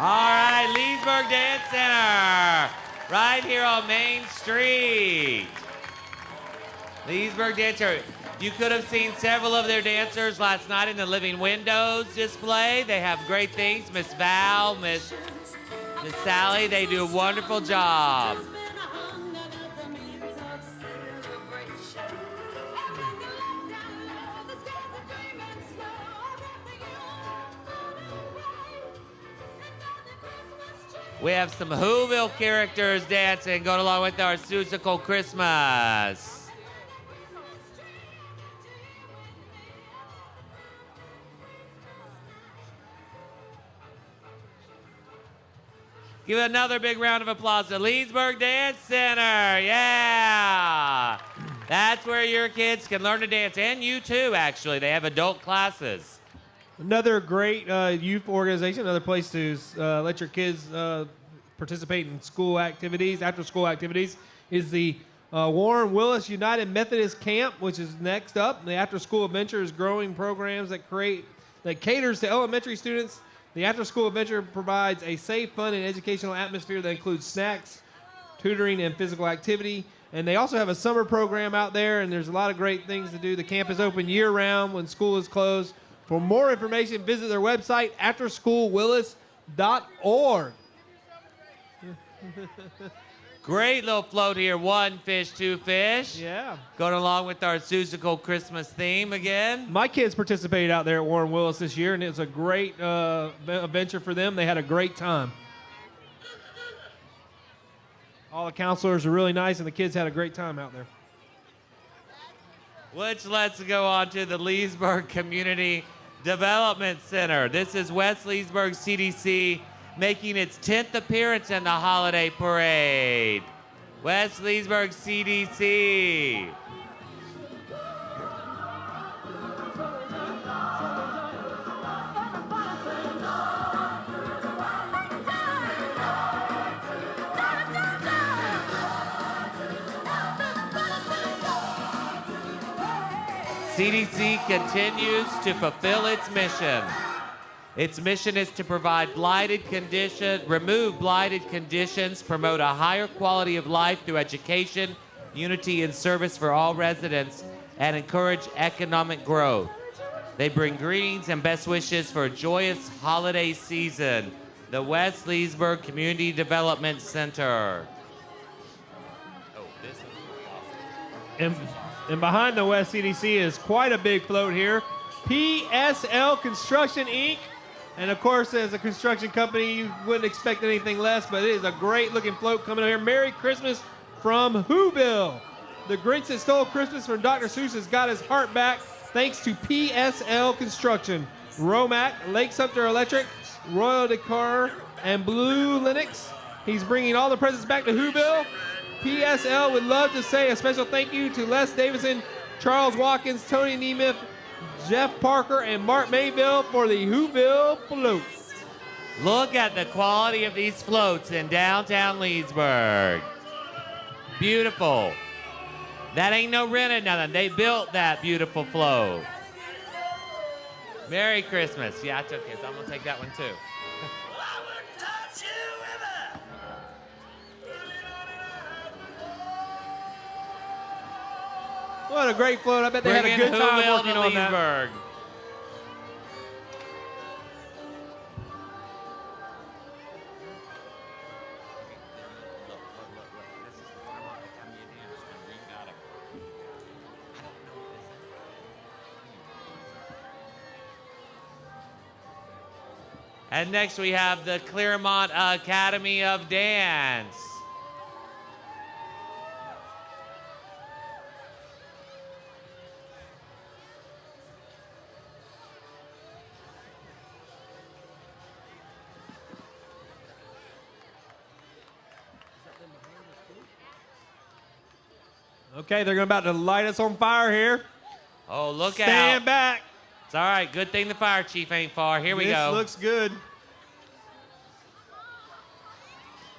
All right, Leesburg Dance Center, right here on Main Street. Leesburg Dance Center. You could have seen several of their dancers last night in the Living Windows display. They have great things. Miss Val, Miss Sally, they do a wonderful job. We have some Whoville characters dancing, going along with our Susical Christmas. Give another big round of applause to Leesburg Dance Center. Yeah. That's where your kids can learn to dance, and you too, actually. They have adult classes. Another great youth organization, another place to let your kids participate in school activities, after-school activities, is the Warren Willis United Methodist Camp, which is next up. The after-school adventure is growing programs that caters to elementary students. The after-school adventure provides a safe, fun, and educational atmosphere that includes snacks, tutoring, and physical activity. And they also have a summer program out there, and there's a lot of great things to do. The camp is open year-round when school is closed. For more information, visit their website, afterschoolwillis.org. Great little float here. One fish, two fish. Yeah. Going along with our Susical Christmas theme again. My kids participated out there at Warren Willis this year, and it was a great adventure for them. They had a great time. All the counselors are really nice, and the kids had a great time out there. Which let's go on to the Leesburg Community Development Center. This is West Leesburg CDC making its 10th appearance in the holiday parade. West Leesburg CDC. CDC continues to fulfill its mission. Its mission is to remove blighted conditions, promote a higher quality of life through education, unity, and service for all residents, and encourage economic growth. They bring greetings and best wishes for a joyous holiday season. The West Leesburg Community Development Center. Oh, this is awesome. And behind the West CDC is quite a big float here. PSL Construction, Inc. And of course, as a construction company, you wouldn't expect anything less, but it is a great looking float coming here. Merry Christmas from Whoville. The Grinch that stole Christmas from Dr. Seuss has got his heart back thanks to PSL Construction. Romac, Lake Sumter Electric, Royal Decor, and Blue Linux. He's bringing all the presents back to Whoville. PSL would love to say a special thank you to Les Davison, Charles Watkins, Tony Nemeth, Jeff Parker, and Mark Mayville for the Whoville float. Look at the quality of these floats in downtown Leesburg. Beautiful. That ain't no rented nothing. They built that beautiful float. Merry Christmas. Yeah, I took his. I'm going to take that one too. What a great float. I bet they had a good time working on that. Leesburg. And next we have the Claremont Academy of Dance. Okay, they're about to light us on fire here. Oh, look out. Stand back. It's all right. Good thing the fire chief ain't far. Here we go. This looks good.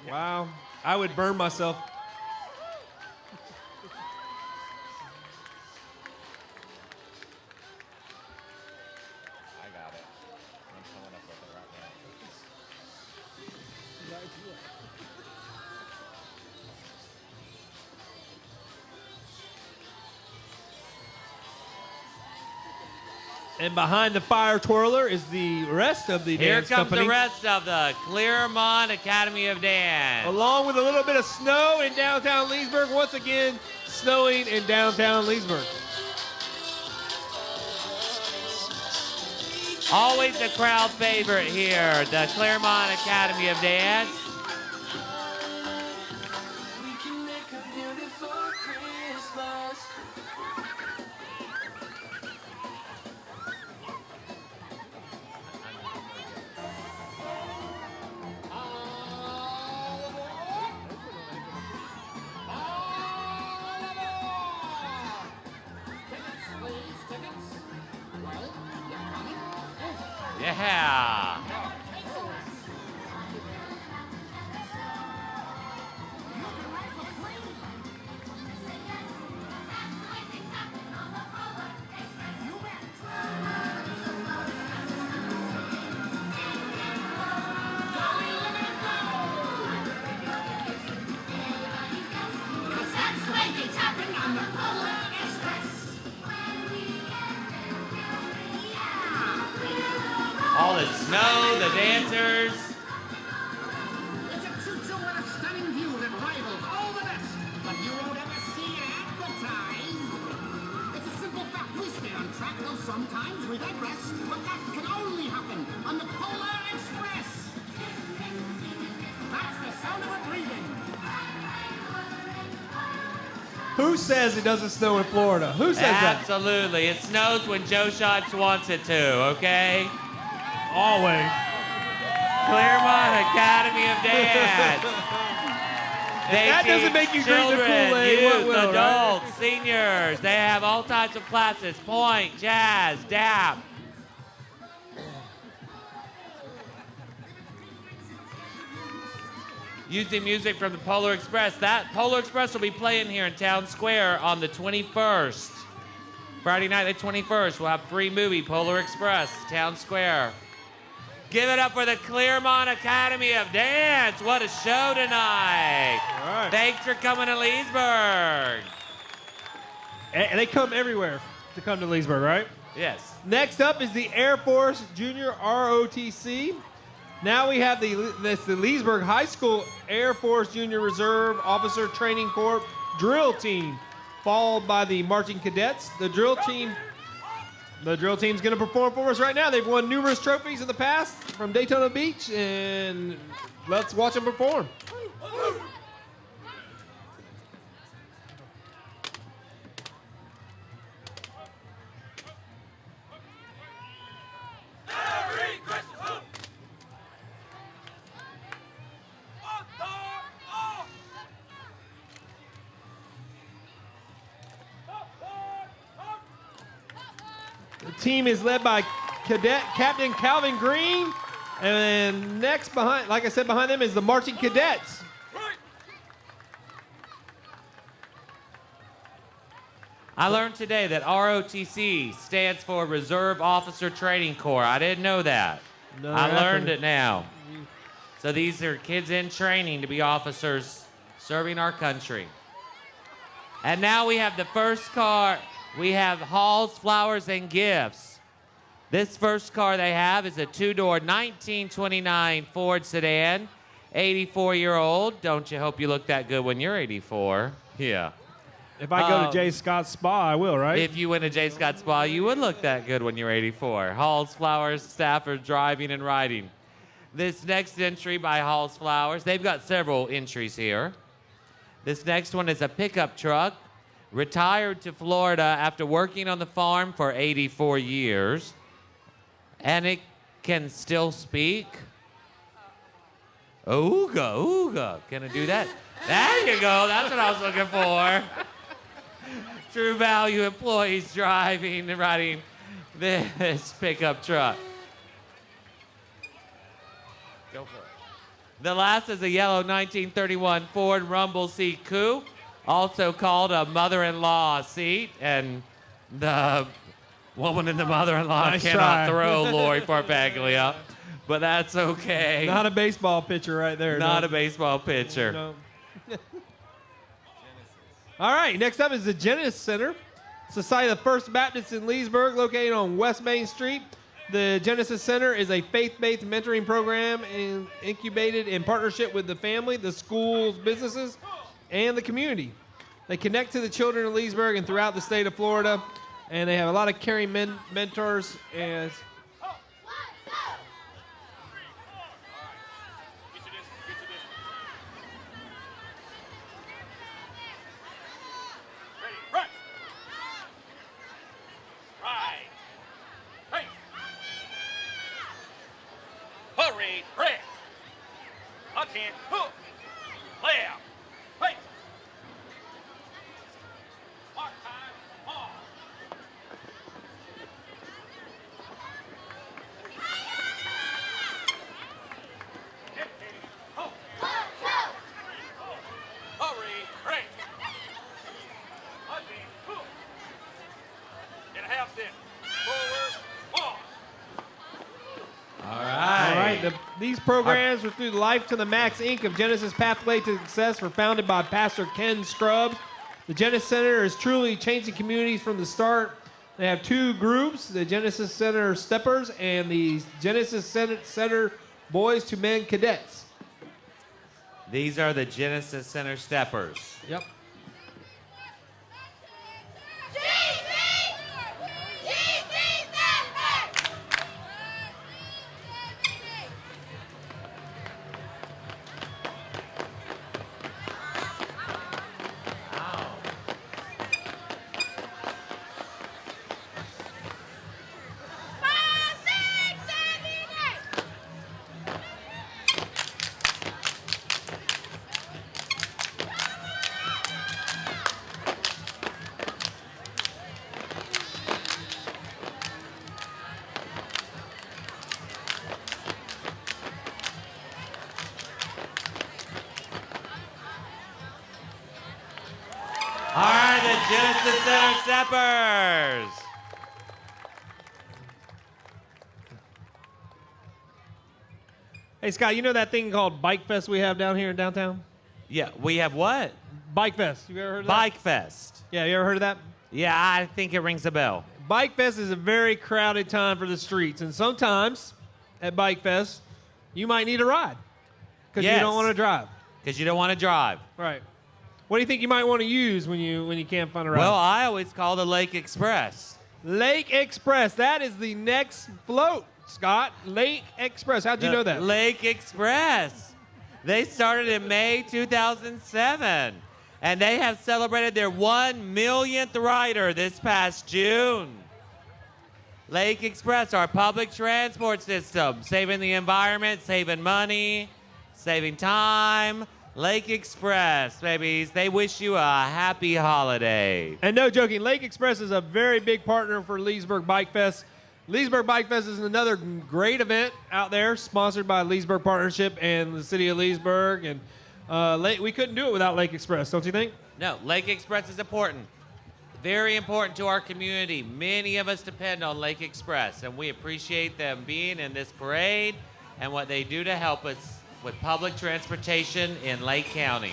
Wow. I would burn myself. I got it. I'm coming up with it right And behind the fire twirler is the rest of the Here dance comes company. the rest of the Claremont Academy of Dance. Along with a little bit of snow in downtown Leesburg. Once again, snowing in downtown Leesburg. Always a crowd favorite here, the Claremont Academy of Dance. We can make a beautiful Christmas. Yeah. All the snow, the dancers. It's a choo-choo with a stunning view that rivals all the rest, but you won't ever see it advertised. It's a simple fact. We stay on track, though sometimes we digress, but that can only happen on the Polar Express. That's the sound of it breathing. Who says it doesn't snow in Florida? Who says that? Absolutely. It snows when Joe Shots wants it to, okay? Always. Claremont Academy of Dance. They that doesn't teach make you drink the children, Kool-Aid, youth, what will, adults, right? seniors. They have all types of classes, point, jazz, dap. Using music from the Polar Express. That Polar Express will be playing here in Town Square on the 21st. Friday night, the 21st, we'll have free movie, Polar Express, Town Square. Give it up for the Claremont Academy of Dance. What a show tonight. All right. Thanks for coming to Leesburg. And they come everywhere to come to Leesburg, right? Yes. Next up is the Air Force Junior ROTC. Now we have the Leesburg High School Air Force Junior Reserve Officer Training Corps drill team, followed by the marching cadets. The drill team's going to perform for us right now. They've won numerous trophies in the past from Daytona Beach, and let's watch them perform. The team is led by Cadet Captain Calvin Green, and next behind, like I said, behind them is the marching cadets. I learned today that ROTC stands for Reserve Officer Training Corps. I didn't know that. No, I learned acronym. it now. So these are kids in training to be officers serving our country. And now we have the first car. We have Halls, Flowers, and Gifts. This first car they have is a two-door 1929 Ford sedan, 84-year-old. Don't you hope you look that good when you're 84? Yeah. If I go to J. Scott's Spa, I will, right? If you went to J. Scott Spa, you would look that good when you're 84. Halls, Flowers, Stafford, driving and riding. This next entry by Halls, Flowers, they've got several entries here. This next one is a pickup truck, retired to Florida after working on the farm for 84 years. And it can still speak. Ooga, ooga. Can it do that? There you go. That's what I was looking for. True Value employees driving and riding this pickup truck. Go for it. The last is a yellow 1931 Ford Rumble seat coupe, also called a mother-in-law seat, and the woman in the mother-in-law Nice cannot try. throw Lori Farfaglia, but that's okay. Not a baseball pitcher right there. Not no. a baseball pitcher. No. All right, next up is the Genesis Center. Society of the First Baptist in Leesburg, located on West Main Street. The Genesis Center is a faith-based mentoring program incubated in partnership with the family, the schools, businesses, and the community. They connect to the children of Leesburg and throughout the state of Florida, and they have a lot of caring mentors. And Hurry, red. Again, hook. Left. Right. Mark time, on. Hurry, red. Again, hook. And a half step. Forward, pause. All all right. right, these programs are through the Life to the Max Inc. of Genesis Pathway to Success, were founded by Pastor Ken Scruggs. The Genesis Center is truly changing communities from the start. They have two groups, the Genesis Center Steppers and the Genesis Center Boys to Men Cadets. These are the Genesis Center Steppers. Yep. All right, the Genesis Center Steppers. Hey, Scott, you know that thing called Bike Fest we have down here in downtown? Yeah, we have what? Bike Fest. You ever heard of that? Bike Fest. Yeah, you ever heard of that? Yeah, I think it rings a bell. Bike Fest is a very crowded time for the streets, and sometimes at Bike Fest, you might need a ride because you Yes. don't want to drive. Because you don't want to drive. Right. What do you think you might want to use when you can't find a ride? Well, I always call the Lake Express. Lake Express. That is the next float, Scott. Lake Express. How'd you know that? Lake Express. They started in May 2007, and they have celebrated their 1 millionth rider this past June. Lake Express, our public transport system, saving the environment, saving money, saving time. Lake Express, babies, they wish you a happy holiday. And no joking, Lake Express is a very big partner for Leesburg Bike Fest. Leesburg Bike Fest is another great event out there, sponsored by Leesburg Partnership and the city of Leesburg. And we couldn't do it without Lake Express, don't you think? No, Lake Express is important. Very important to our community. Many of us depend on Lake Express, and we appreciate them being in this parade and what they do to help us with public transportation in Lake County.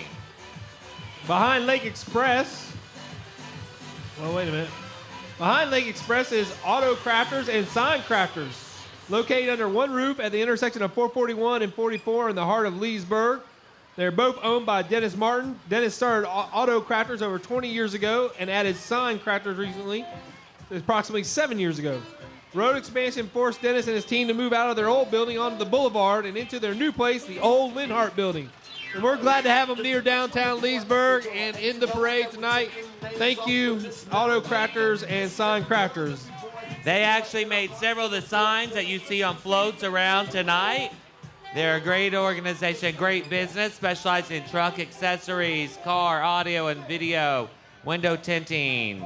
Behind Lake Express, well, wait a minute. Behind Lake Express is Auto Crafters and Sign Crafters, located under one roof at the intersection of 441 and 44 in the heart of Leesburg. They're both owned by Dennis Martin. Dennis started Auto Crafters over 20 years ago and added Sign Crafters recently, approximately 7 years ago. Road expansion forced Dennis and his team to move out of their old building onto the boulevard and into their new place, the old Linhart building. And we're glad to have them near downtown Leesburg and in the parade tonight. Thank you, Auto Crafters and Sign Crafters. They actually made several of the signs that you see on floats around tonight. They're a great organization, great business, specializing in truck accessories, car, audio, and video, window tinting.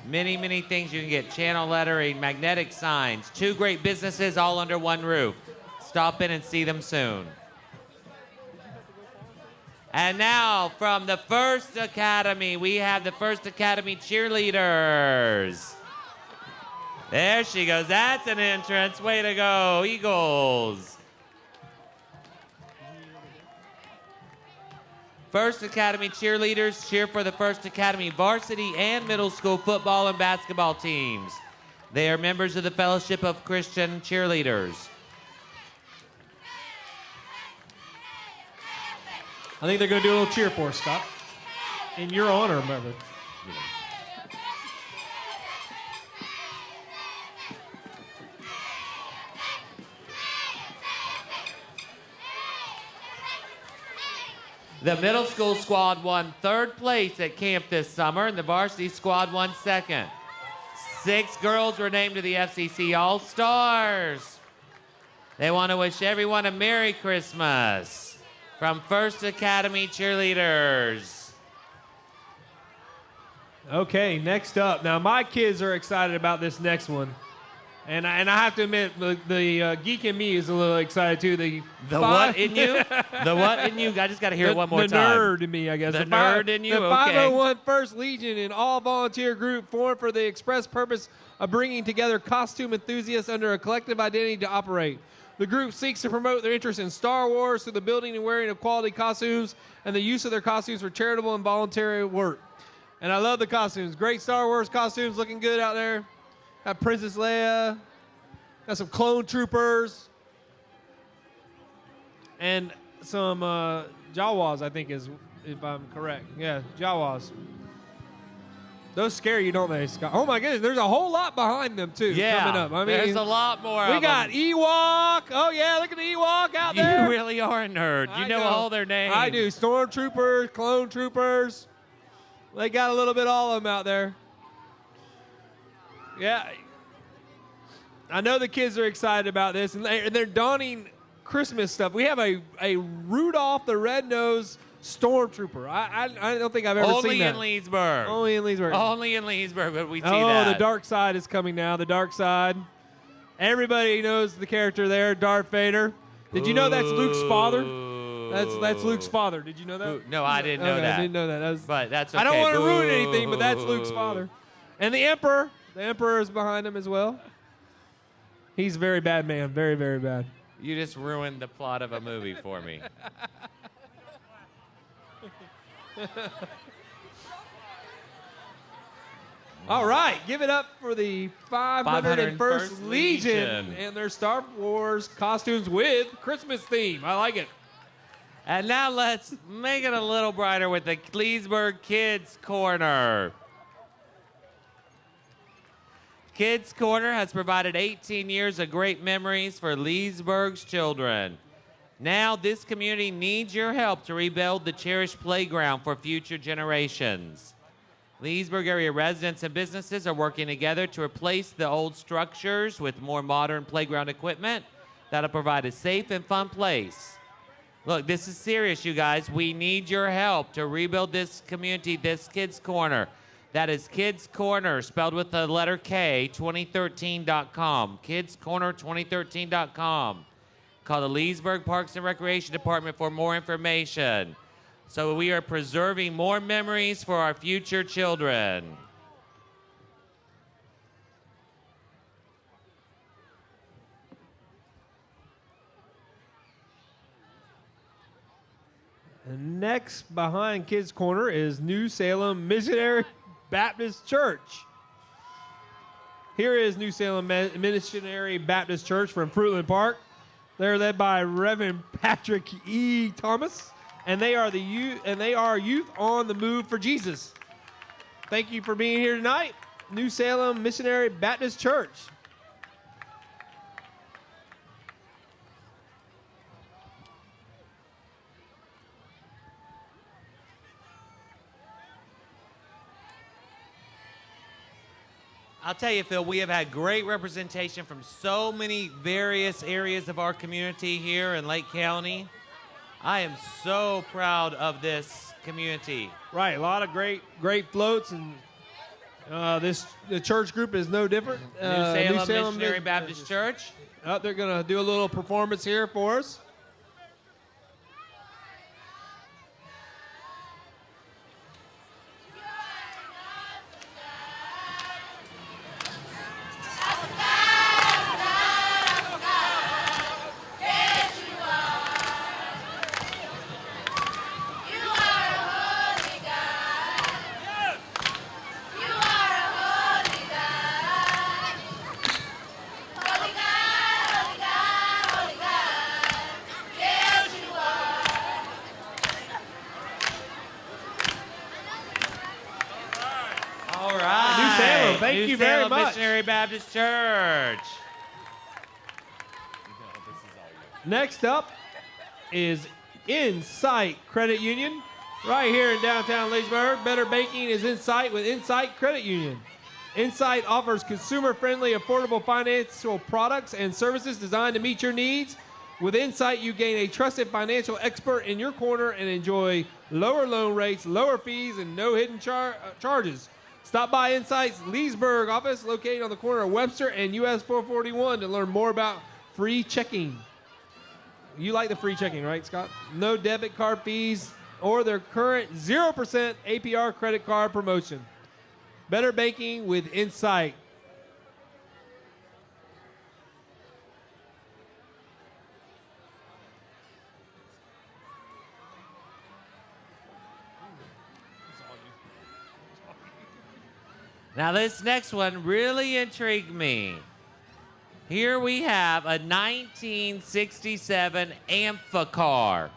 Many, many things you can get. Channel lettering, magnetic signs. Two great businesses all under one roof. Stop in and see them soon. And now from the First Academy, we have the First Academy cheerleaders. There she goes. That's an entrance. Way to go, Eagles. First Academy cheerleaders cheer for the First Academy varsity and middle school football and basketball teams. They are members of the Fellowship of Christian Cheerleaders. I think they're going to do a little cheer for us, Scott. In your honor, brother. The middle school squad won third place at camp this summer, and the varsity squad won second. 6 girls were named to the FCC All-Stars. They want to wish everyone a Merry Christmas from First Academy Cheerleaders. Okay, next up. Now, my kids are excited about this next one. And I have to admit, the geek in me is a little excited too. The what in you? The what in you? I just got to hear it one more time. The nerd in me, I guess. The nerd in you? The Okay. 501 First Legion, an all-volunteer group formed for the express purpose of bringing together costume enthusiasts under a collective identity to operate. The group seeks to promote their interest in Star Wars through the building and wearing of quality costumes and the use of their costumes for charitable and voluntary work. And I love the costumes. Great Star Wars costumes, looking good out there. Got Princess Leia. Got some clone troopers. And some Jawas, I think is, if I'm correct. Yeah, Jawas. Those scare you, don't they, Scott? Oh, my goodness. There's a whole lot behind them, too, coming up. I mean, there's a lot more we of got them. Ewok. Oh, yeah, look at the Ewok out there. You really are a nerd. You know all their names. I do. Stormtroopers, clone troopers. They got a little bit all of them out there. Yeah. I know the kids are excited about this, and they're donning Christmas stuff. We have a Rudolph the Red-Nosed Stormtrooper. I don't think I've ever seen that. Only in Leesburg. Only in Leesburg. Only in Leesburg would we see Oh, that. the dark side is coming now. The dark side. Everybody knows the character there, Darth Vader. Did you know that's Luke's father? That's Luke's father. Did you know that? No, I didn't know Okay, that. I didn't know that. But that's okay. I don't want to ruin Boo. anything, but that's Luke's father. And the Emperor. The Emperor is behind him as well. He's a very bad man. Very, very bad. You just ruined the plot of a movie for me. All right, give it up for the 501st Legion and their Star Wars costumes with Christmas theme. I like it. And now let's make it a little brighter with the Leesburg Kids Corner. Kids Corner has provided 18 years of great memories for Leesburg's children. Now this community needs your help to rebuild the cherished playground for future generations. Leesburg area residents and businesses are working together to replace the old structures with more modern playground equipment that'll provide a safe and fun place. Look, this is serious, you guys. We need your help to rebuild this community, this Kids Corner. That is Kids Corner, spelled with the letter K, 2013.com. KidsCorner2013.com. Call the Leesburg Parks and Recreation Department for more information. So we are preserving more memories for our future children. And next behind Kids Corner is New Salem Missionary Baptist Church. Here is New Salem Missionary Baptist Church from Fruitland Park. They're led by Reverend Patrick E. Thomas, and they are youth on the move for Jesus. Thank you for being here tonight, New Salem Missionary Baptist Church. I'll tell you, Phil, we have had great representation from so many various areas of our community here in Lake County. I am so proud of this community. Right, a lot of great floats, and the church group is no different. New Salem Missionary Baptist Church. They're going to do a little performance here for us. All right. New Salem, thank you very Salem much. Missionary Baptist Church. Next up is Insight Credit Union, right here in downtown Leesburg. Better banking is Insight with Insight Credit Union. Insight offers consumer-friendly, affordable financial products and services designed to meet your needs. With Insight, you gain a trusted financial expert in your corner and enjoy lower loan rates, lower fees, and no hidden charges. Stop by Insight's Leesburg office, located on the corner of Webster and US 441, to learn more about free checking. You like the free checking, right, Scott? No debit card fees or their current 0% APR credit card promotion. Better banking with Insight. Now, this next one really intrigued me. Here we have a 1967 Amphicar.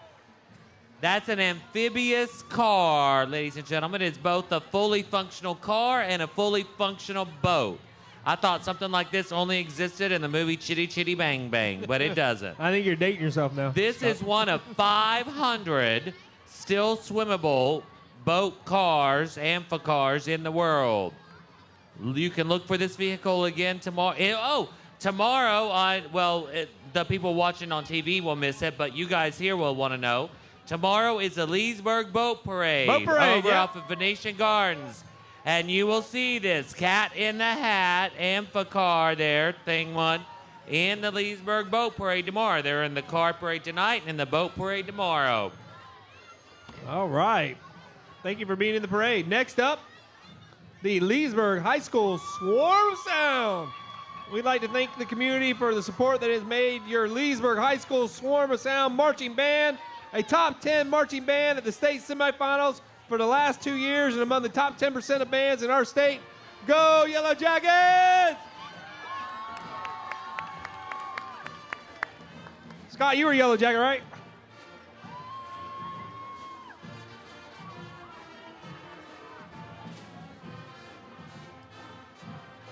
That's an amphibious car, ladies and gentlemen. It's both a fully functional car and a fully functional boat. I thought something like this only existed in the movie Chitty Chitty Bang Bang, but it doesn't. I think you're dating yourself now. This is one of 500 still swimmable boat cars, amphicars in the world. You can look for this vehicle again tomorrow. Tomorrow, the people watching on TV will miss it, but you guys here will want to know. Tomorrow is the Leesburg Boat Parade, over off of Venetian Gardens. And you will see this Cat in the Hat amphicar there, thing one, in the Leesburg Boat Parade tomorrow. They're in the car parade tonight and in the boat parade tomorrow. All right. Thank you for being in the parade. Next up, the Leesburg High School Swarm Sound. We'd like to thank the community for the support that has made your Leesburg High School Swarm of Sound marching band a top 10 marching band at the state semifinals for the last 2 years and among the top 10% of bands in our state. Go Yellow Jackets! Scott, you were a Yellow Jacket, right?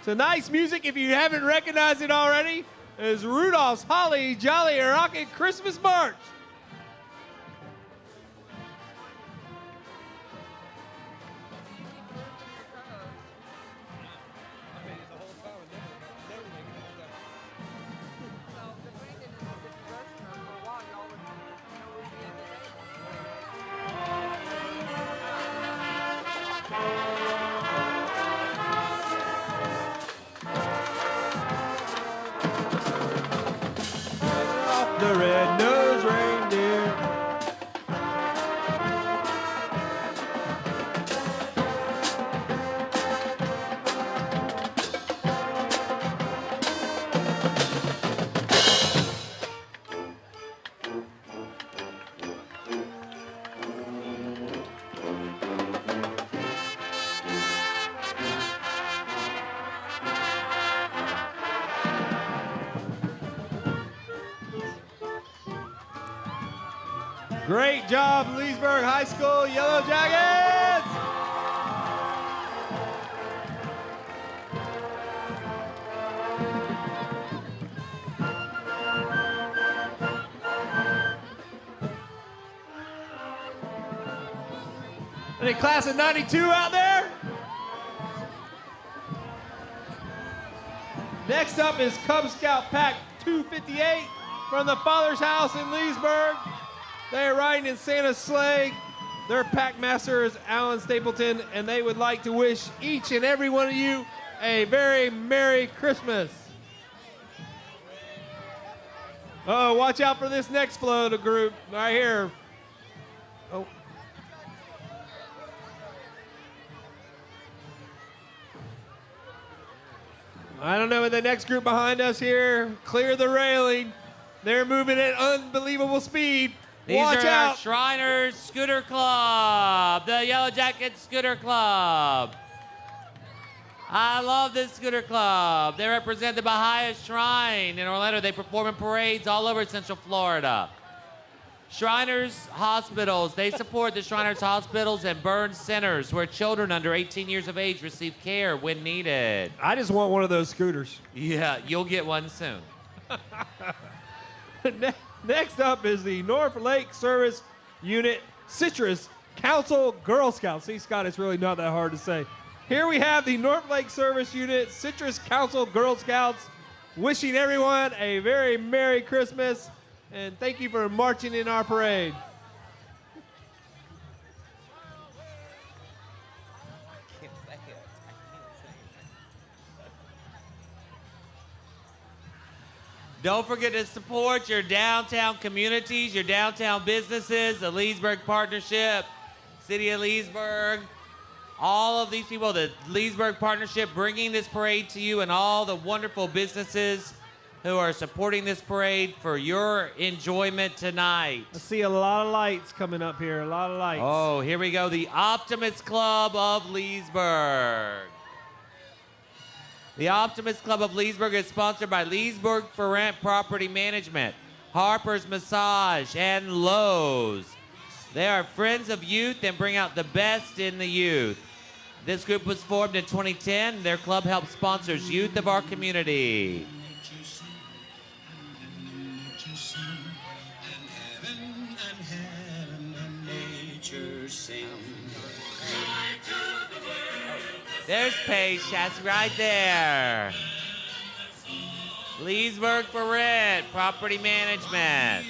Tonight's music, if you haven't recognized it already, is Rudolph's Holly Jolly Rocket Christmas March. The red-nosed reindeer. Great job, Leesburg High School Yellow Jackets! Any class of 92 out there? Next up is Cub Scout Pack 258 from the Father's House in Leesburg. They're riding in Santa's sleigh. Their pack master is Alan Stapleton, and they would like to wish each and every one of you a very Merry Christmas. Oh, watch out for this next float of group right here. Oh. I don't know, the next group behind us here, clear the railing. They're moving at unbelievable speed. These Watch are out. our Shriners Scooter Club, the Yellow Jacket Scooter Club. I love this scooter club. They represent the Baha'i Shrine in Orlando. They perform in parades all over Central Florida. Shriners Hospitals. They support the Shriners Hospitals and burn centers where children under 18 years of age receive care when needed. I just want one of those scooters. Yeah, you'll get one soon. Next up is the North Lake Service Unit Citrus Council Girl Scouts. See, Scott, it's really not that hard to say. Here we have the North Lake Service Unit Citrus Council Girl Scouts wishing everyone a very Merry Christmas and thank you for marching in our parade. Don't forget to support your downtown communities, your downtown businesses, the Leesburg Partnership, City of Leesburg, all of these people, the Leesburg Partnership bringing this parade to you and all the wonderful businesses who are supporting this parade for your enjoyment tonight. I see a lot of lights coming up here, a lot of lights. Oh, here we go, the Optimist Club of Leesburg. The Optimist Club of Leesburg is sponsored by Leesburg for Rent Property Management, Harper's Massage, and Lowe's. They are friends of youth and bring out the best in the youth. This group was formed in 2010. Their club helps sponsors youth of our community. There's Paige, that's right there. Leesburg for Rent, Property Management.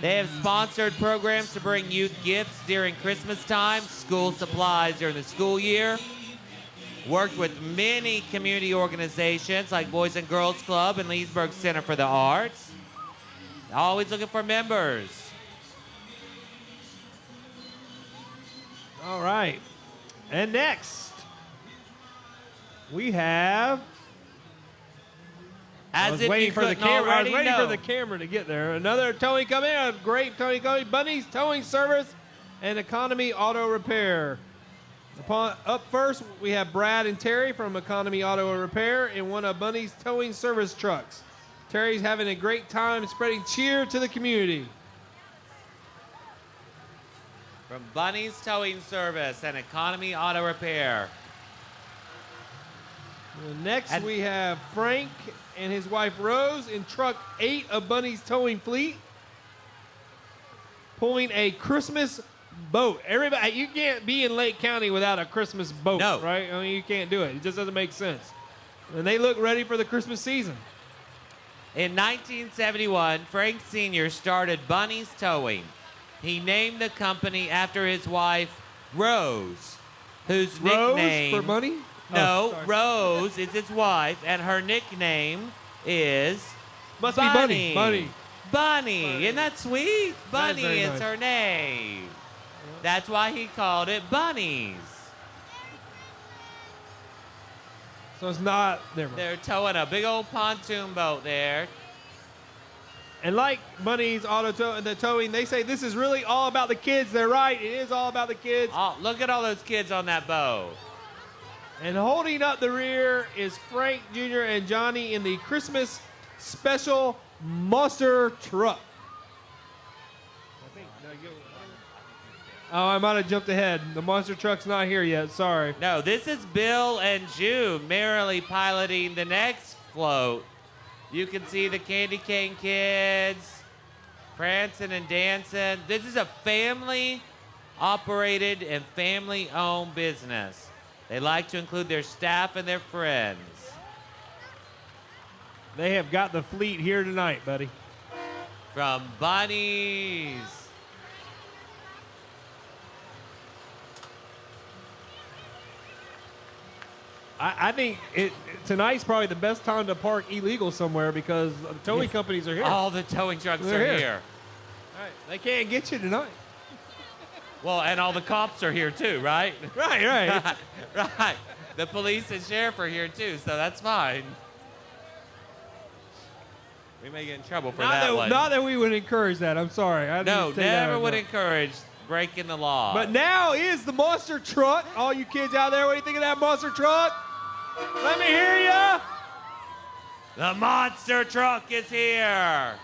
They have sponsored programs to bring youth gifts during Christmas time, school supplies during the school year. Worked with many community organizations like Boys and Girls Club and Leesburg Center for the Arts. Always looking for members. All right. And next, we have. I was waiting for the camera. I was waiting for the camera to get there. Another towing company, a great towing company, Bunny's Towing Service and Economy Auto Repair. Up first, we have Brad and Terry from Economy Auto Repair in one of Bunny's Towing Service trucks. Terry's having a great time spreading cheer to the community. From Bunny's Towing Service and Economy Auto Repair. Next, we have Frank and his wife Rose in truck 8 of Bunny's Towing Fleet, pulling a Christmas boat. Everybody, you can't be in Lake County without a Christmas boat, No. right? I mean, you can't do it. It just doesn't make sense. And they look ready for the Christmas season. In 1971, Frank Sr. started Bunny's Towing. He named the company after his wife, Rose, whose nickname... Rose for money? No, sorry. Rose is his wife, and her nickname is Must Bunny. be Bunny. Bunny. Isn't that sweet? That is Bunny very is nice. her name. That's why he called it Bunnies. So it's not... Never mind. They're towing a big old pontoon boat there. And like Bunny's the towing, they say this is really all about the kids. They're right. It is all about the kids. Oh, look at all those kids on that boat. And holding up the rear is Frank Jr. and Johnny in the Christmas special monster truck. Oh, I might have jumped ahead. The monster truck's not here yet. Sorry. No, this is Bill and June merrily piloting the next float. You can see the candy cane kids prancing and dancing. This is a family-operated and family-owned business. They like to include their staff and their friends. They have got the fleet here tonight, buddy. From Bunnies. I think tonight's probably the best time to park illegal somewhere because the towing companies are here. All the towing trucks They're are here. here. All right. They can't get you tonight. Well, and all the cops are here too, right? Right. Right. The police and sheriff are here too, so that's fine. We may get in trouble for that one. Not that we would encourage that. I'm sorry. I No, didn't say that. never would encourage breaking the law. But now is the monster truck. All you kids out there, what do you think of that monster truck? Let me hear ya. The monster truck is here.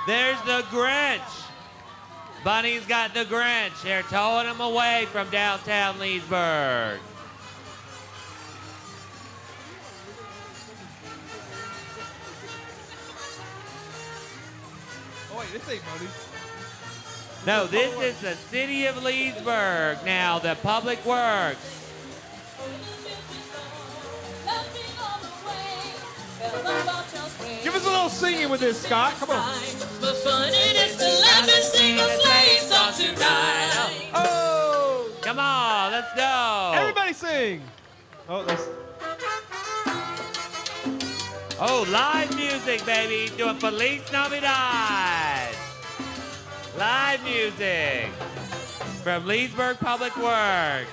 There's the Grinch. Bunny's got the Grinch. They're towing him away from downtown Leesburg. Oh, wait, this ain't Bunny. No, this is the city of Leesburg now, the Public Works. Give us a little singing with this, Scott. Come on. But fun it is to laugh and sing a sleigh song tonight. Oh! Come on, let's go. Everybody sing. Oh, that's. Oh, live music, baby. Doing Feliz Navidad. Live music from Leesburg Public Works.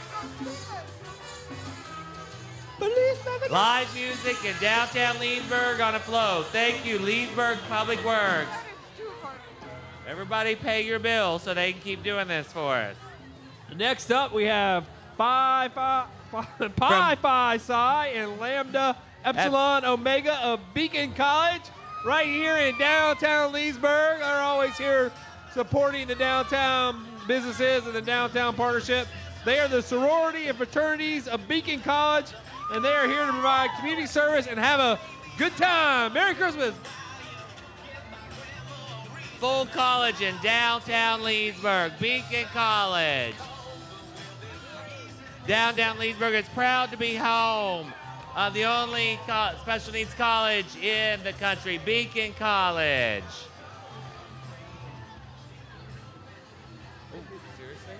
Live music in downtown Leesburg on a float. Thank you, Leesburg Public Works. Everybody pay your bill so they can keep doing this for us. Next up, we have Pi Psi and Lambda Epsilon Omega of Beacon College right here in downtown Leesburg. They're always here supporting the downtown businesses and the downtown partnership. They are the sorority and fraternities of Beacon College, and they are here to provide community service and have a good time. Merry Christmas. Full college in downtown Leesburg, Beacon College. Downtown Leesburg is proud to be home of the only special needs college in the country, Beacon College. Seriously?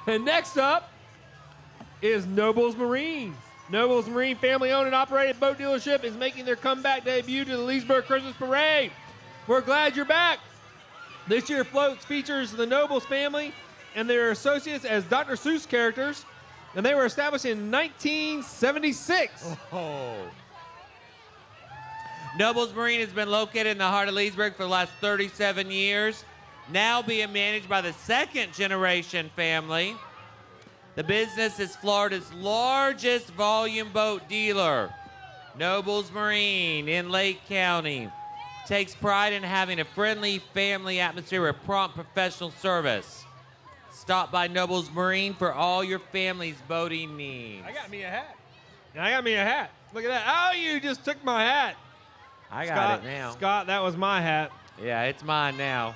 And next up is Nobles Marine. Nobles Marine, family-owned and operated boat dealership, is making their comeback debut to the Leesburg Christmas Parade. We're glad you're back. This year floats features the Nobles family and their associates as Dr. Seuss characters, and they were established in 1976. Oh. Nobles Marine has been located in the heart of Leesburg for the last 37 years, now being managed by the second generation family. The business is Florida's largest volume boat dealer. Nobles Marine in Lake County takes pride in having a friendly family atmosphere with prompt professional service. Stop by Nobles Marine for all your family's boating needs. I got me a hat. Look at that. Oh, you just took my hat. I got Scott, it now. Scott, that was my hat. Yeah, it's mine now.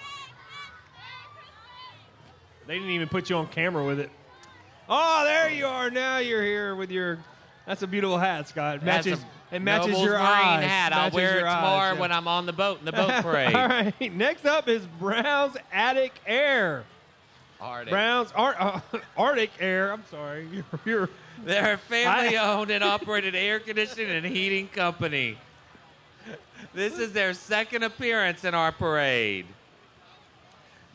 They didn't even put you on camera with it. Oh, there you are. Now you're here with your. That's a beautiful hat, Scott. It matches. It matches Nobles your Marine eyes. hat. I'll Matches wear your it eyes, tomorrow yeah. when I'm on the boat in the boat parade. All right. Next up is Brown's Attic Air. Arctic. Brown's Arctic Air. I'm sorry. You're They're a family-owned and operated air conditioning and heating company. This is their second appearance in our parade.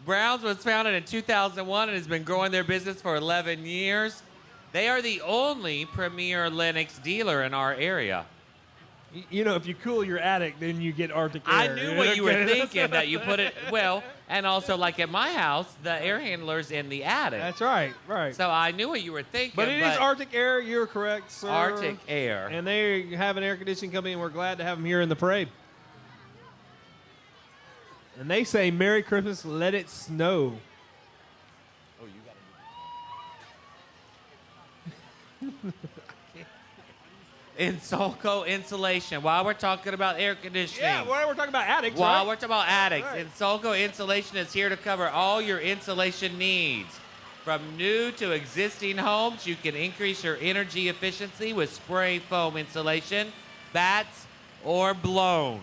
Brown's was founded in 2001 and has been growing their business for 11 years. They are the only premier Lennox dealer in our area. You know, if you cool your attic, then you get Arctic Air. I knew what you were thinking, that you put it, well, and also like at my house, the air handler's in the attic. That's right, right. So I knew what you were thinking. But it is Arctic Air. You're correct, sir. Arctic Air. And they have an air conditioning company, and we're glad to have them here in the parade. And they say, Merry Christmas, let it snow. Oh, you got to Insulco Insulation. While we're talking about air conditioning. Yeah, well, we're talking about attics, While right? we're talking about attics, Right. Insulco Insulation is here to cover all your insulation needs. From new to existing homes, you can increase your energy efficiency with spray foam insulation, bats, or blown.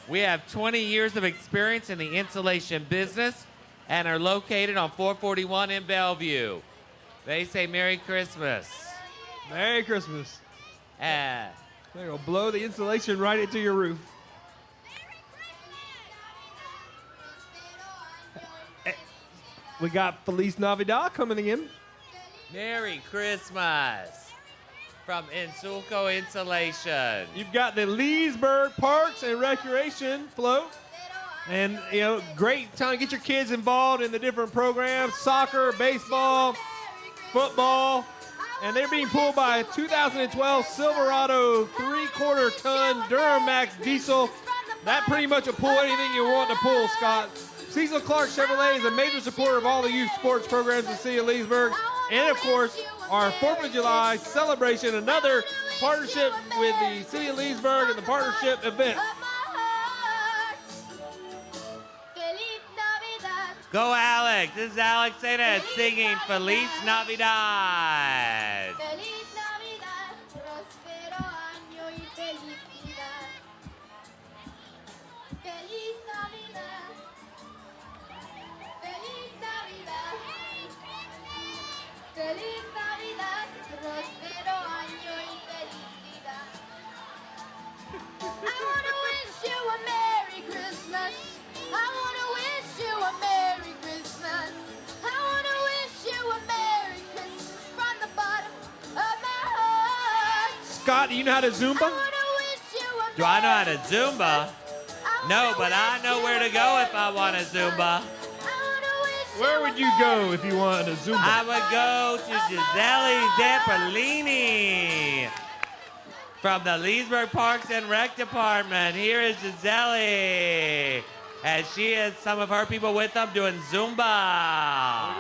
We have 20 years of experience in the insulation business and are located on 441 in Bellevue. They say Merry Christmas. Merry Christmas. Uh, They're going to blow the insulation right into your roof. We got Feliz Navidad coming in. Merry Christmas from Insulco Insulation. You've got the Leesburg Parks and Recreation float. And, great time to get your kids involved in the different programs, soccer, baseball, football. And they're being pulled by a 2012 Silverado 3/4 ton Duramax diesel. That pretty much will pull anything you want to pull, Scott. Cecil Clark Chevrolet is a major supporter of all the youth sports programs in the city of Leesburg. And, of course, our 4th of July celebration, another partnership with the city of Leesburg and the partnership event. Go, Alex. This is Alex Sanchez singing Feliz Navidad. Feliz Navidad, próspero año y felicidad. Feliz Navidad, feliz Navidad. Feliz Navidad, próspero año y felicidad. I wanna wish you a Merry Christmas. I wanna wish you a Merry Christmas. I wanna wish you a Merry Christmas from the bottom of my heart. Scott, do you know how to I Zumba? wanna wish you a Do I know how to Merry Zumba? Christmas. No, but I know where to go if I want to Zumba. Where would you go if you wanted to Zumba? I would go to Gisele Zamperlini from the Leesburg Parks and Rec Department. Here is Gisele, and she has some of her people with them doing Zumba.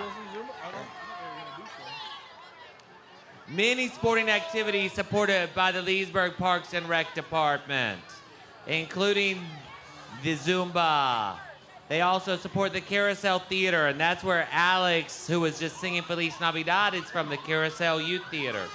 Many sporting activities supported by the Leesburg Parks and Rec Department, including the Zumba. They also support the Carousel Theater, and that's where Alex, who was just singing Feliz Navidad, is from the Carousel Youth Theater.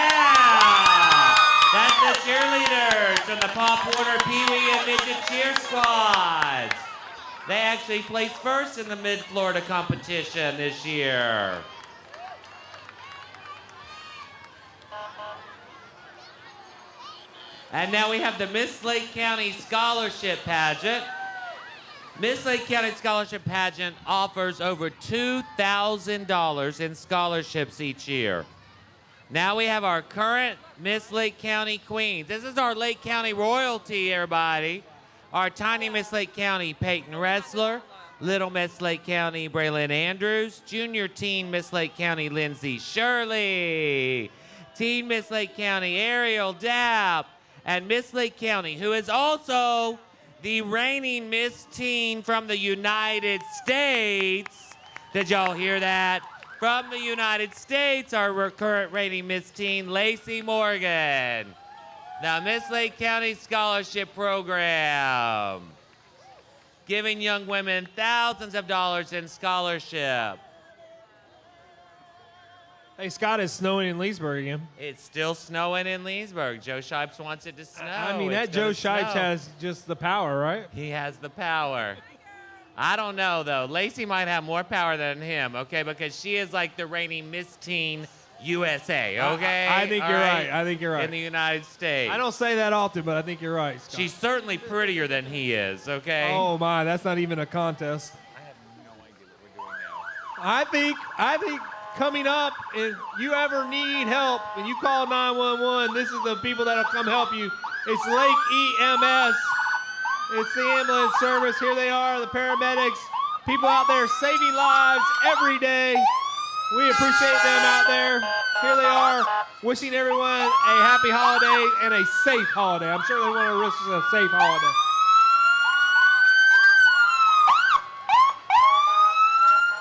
Yeah! That's the cheerleaders from the Pop Warner Pee Wee and Midget Cheer Squads. They actually placed first in the Mid-Florida competition this year. And now we have the Miss Lake County Scholarship Pageant. Miss Lake County Scholarship Pageant offers over $2,000 in scholarships each year. Now we have our current Miss Lake County Queens. This is our Lake County royalty, everybody. Our tiny Miss Lake County Peyton Ressler, Little Miss Lake County Braylon Andrews, Junior Teen Miss Lake County Lindsay Shirley, Teen Miss Lake County Ariel Dapp, and Miss Lake County, who is also the reigning Miss Teen from the United States. Did y'all hear that? From the United States, our current reigning Miss Teen, Lacey Morgan. The Miss Lake County Scholarship Program, giving young women thousands of dollars in scholarship. Hey, Scott, it's snowing in Leesburg again. It's still snowing in Leesburg. Joe Shipes wants it to snow. I mean, It's that Joe gonna Shipes snow. has just the power, right? He has the power. I don't know, though. Lacey might have more power than him, okay? Because she is like the reigning Miss Teen USA, okay? I think All you're right. I think you're right. In the United States. I don't say that often, but I think you're right, Scott. She's certainly prettier than he is, okay? Oh, my, that's not even a contest. I have no idea what we're doing now. I think coming up, if you ever need help and you call 911, this is the people that'll come help you. It's Lake EMS. It's the ambulance service. Here they are, the paramedics. People out there saving lives every day. We appreciate them out there. Here they are, wishing everyone a happy holiday and a safe holiday. I'm sure they want to wish us a safe holiday.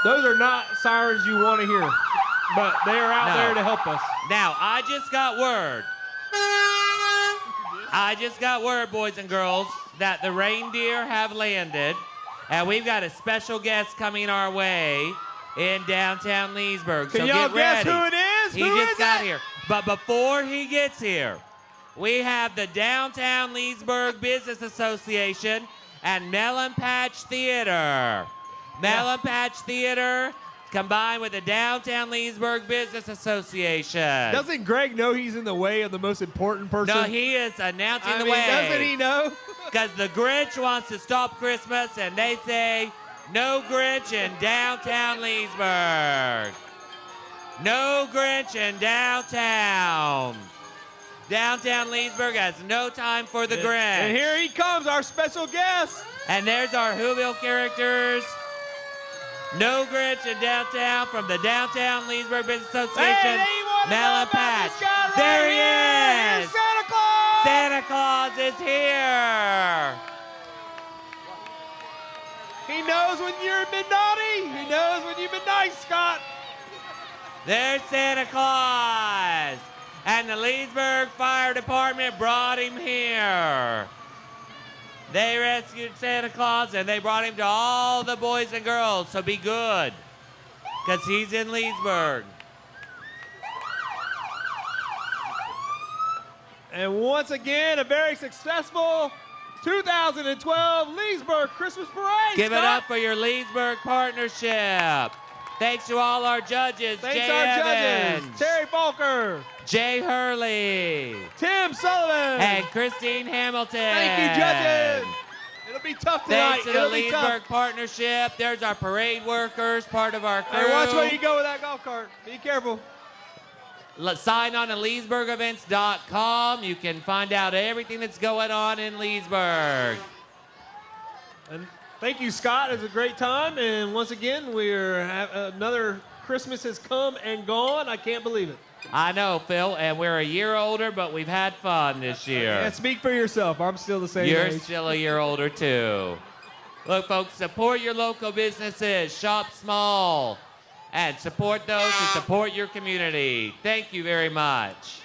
Those are not sirens you want to hear, but they are out No. there to help us. Now, I just got word, boys and girls, that the reindeer have landed, and we've got a special guest coming our way in downtown Leesburg. Can so y'all get guess ready. who it is? He Who just is got it? here. But before he gets here, we have the Downtown Leesburg Business Association and Melon Patch Theater. Melon Patch Theater combined with the Downtown Leesburg Business Association. Doesn't Greg know he's in the way of the most important person? No, he is announcing the way. Doesn't he know? Because the Grinch wants to stop Christmas, and they say, no Grinch in downtown Leesburg. No Grinch in downtown. Downtown Leesburg has no time for the Grinch. And here he comes, our special guest. And there's our Whoville characters. No Grinch in downtown from the Downtown Leesburg Business Association. Hey, they wanna Mel know and about Patch. this guy right There he here. is. Here's Santa Claus. Santa Claus is here. He knows when you've been naughty. He knows when you've been nice, Scott. There's Santa Claus. And the Leesburg Fire Department brought him here. They rescued Santa Claus and they brought him to all the boys and girls, so be good. Because he's in Leesburg. And once again, a very successful 2012 Leesburg Christmas Parade. Give it Scott. up for your Leesburg partnership. Thanks to all our judges, Thanks Jay our Evans, judges. Terry Falker. Jay Hurley, Tim Sullivan. and Christine Hamilton. Thank you, judges. It'll be tough tonight. Thanks to the It'll be tough. Leesburg partnership. There's our parade workers, part of our crew. Hey, watch where you go with that golf cart. Be careful. Sign on to leesburgevents.com. You can find out everything that's going on in Leesburg. And thank you, Scott. It was a great time. And once again, another Christmas has come and gone. I can't believe it. I know, Phil, and we're a year older, but we've had fun this year. Yeah, speak for yourself. I'm still the same You're age. still a year older, too. Look, folks, support your local businesses. Shop small. And support those who support your community. Thank you very much.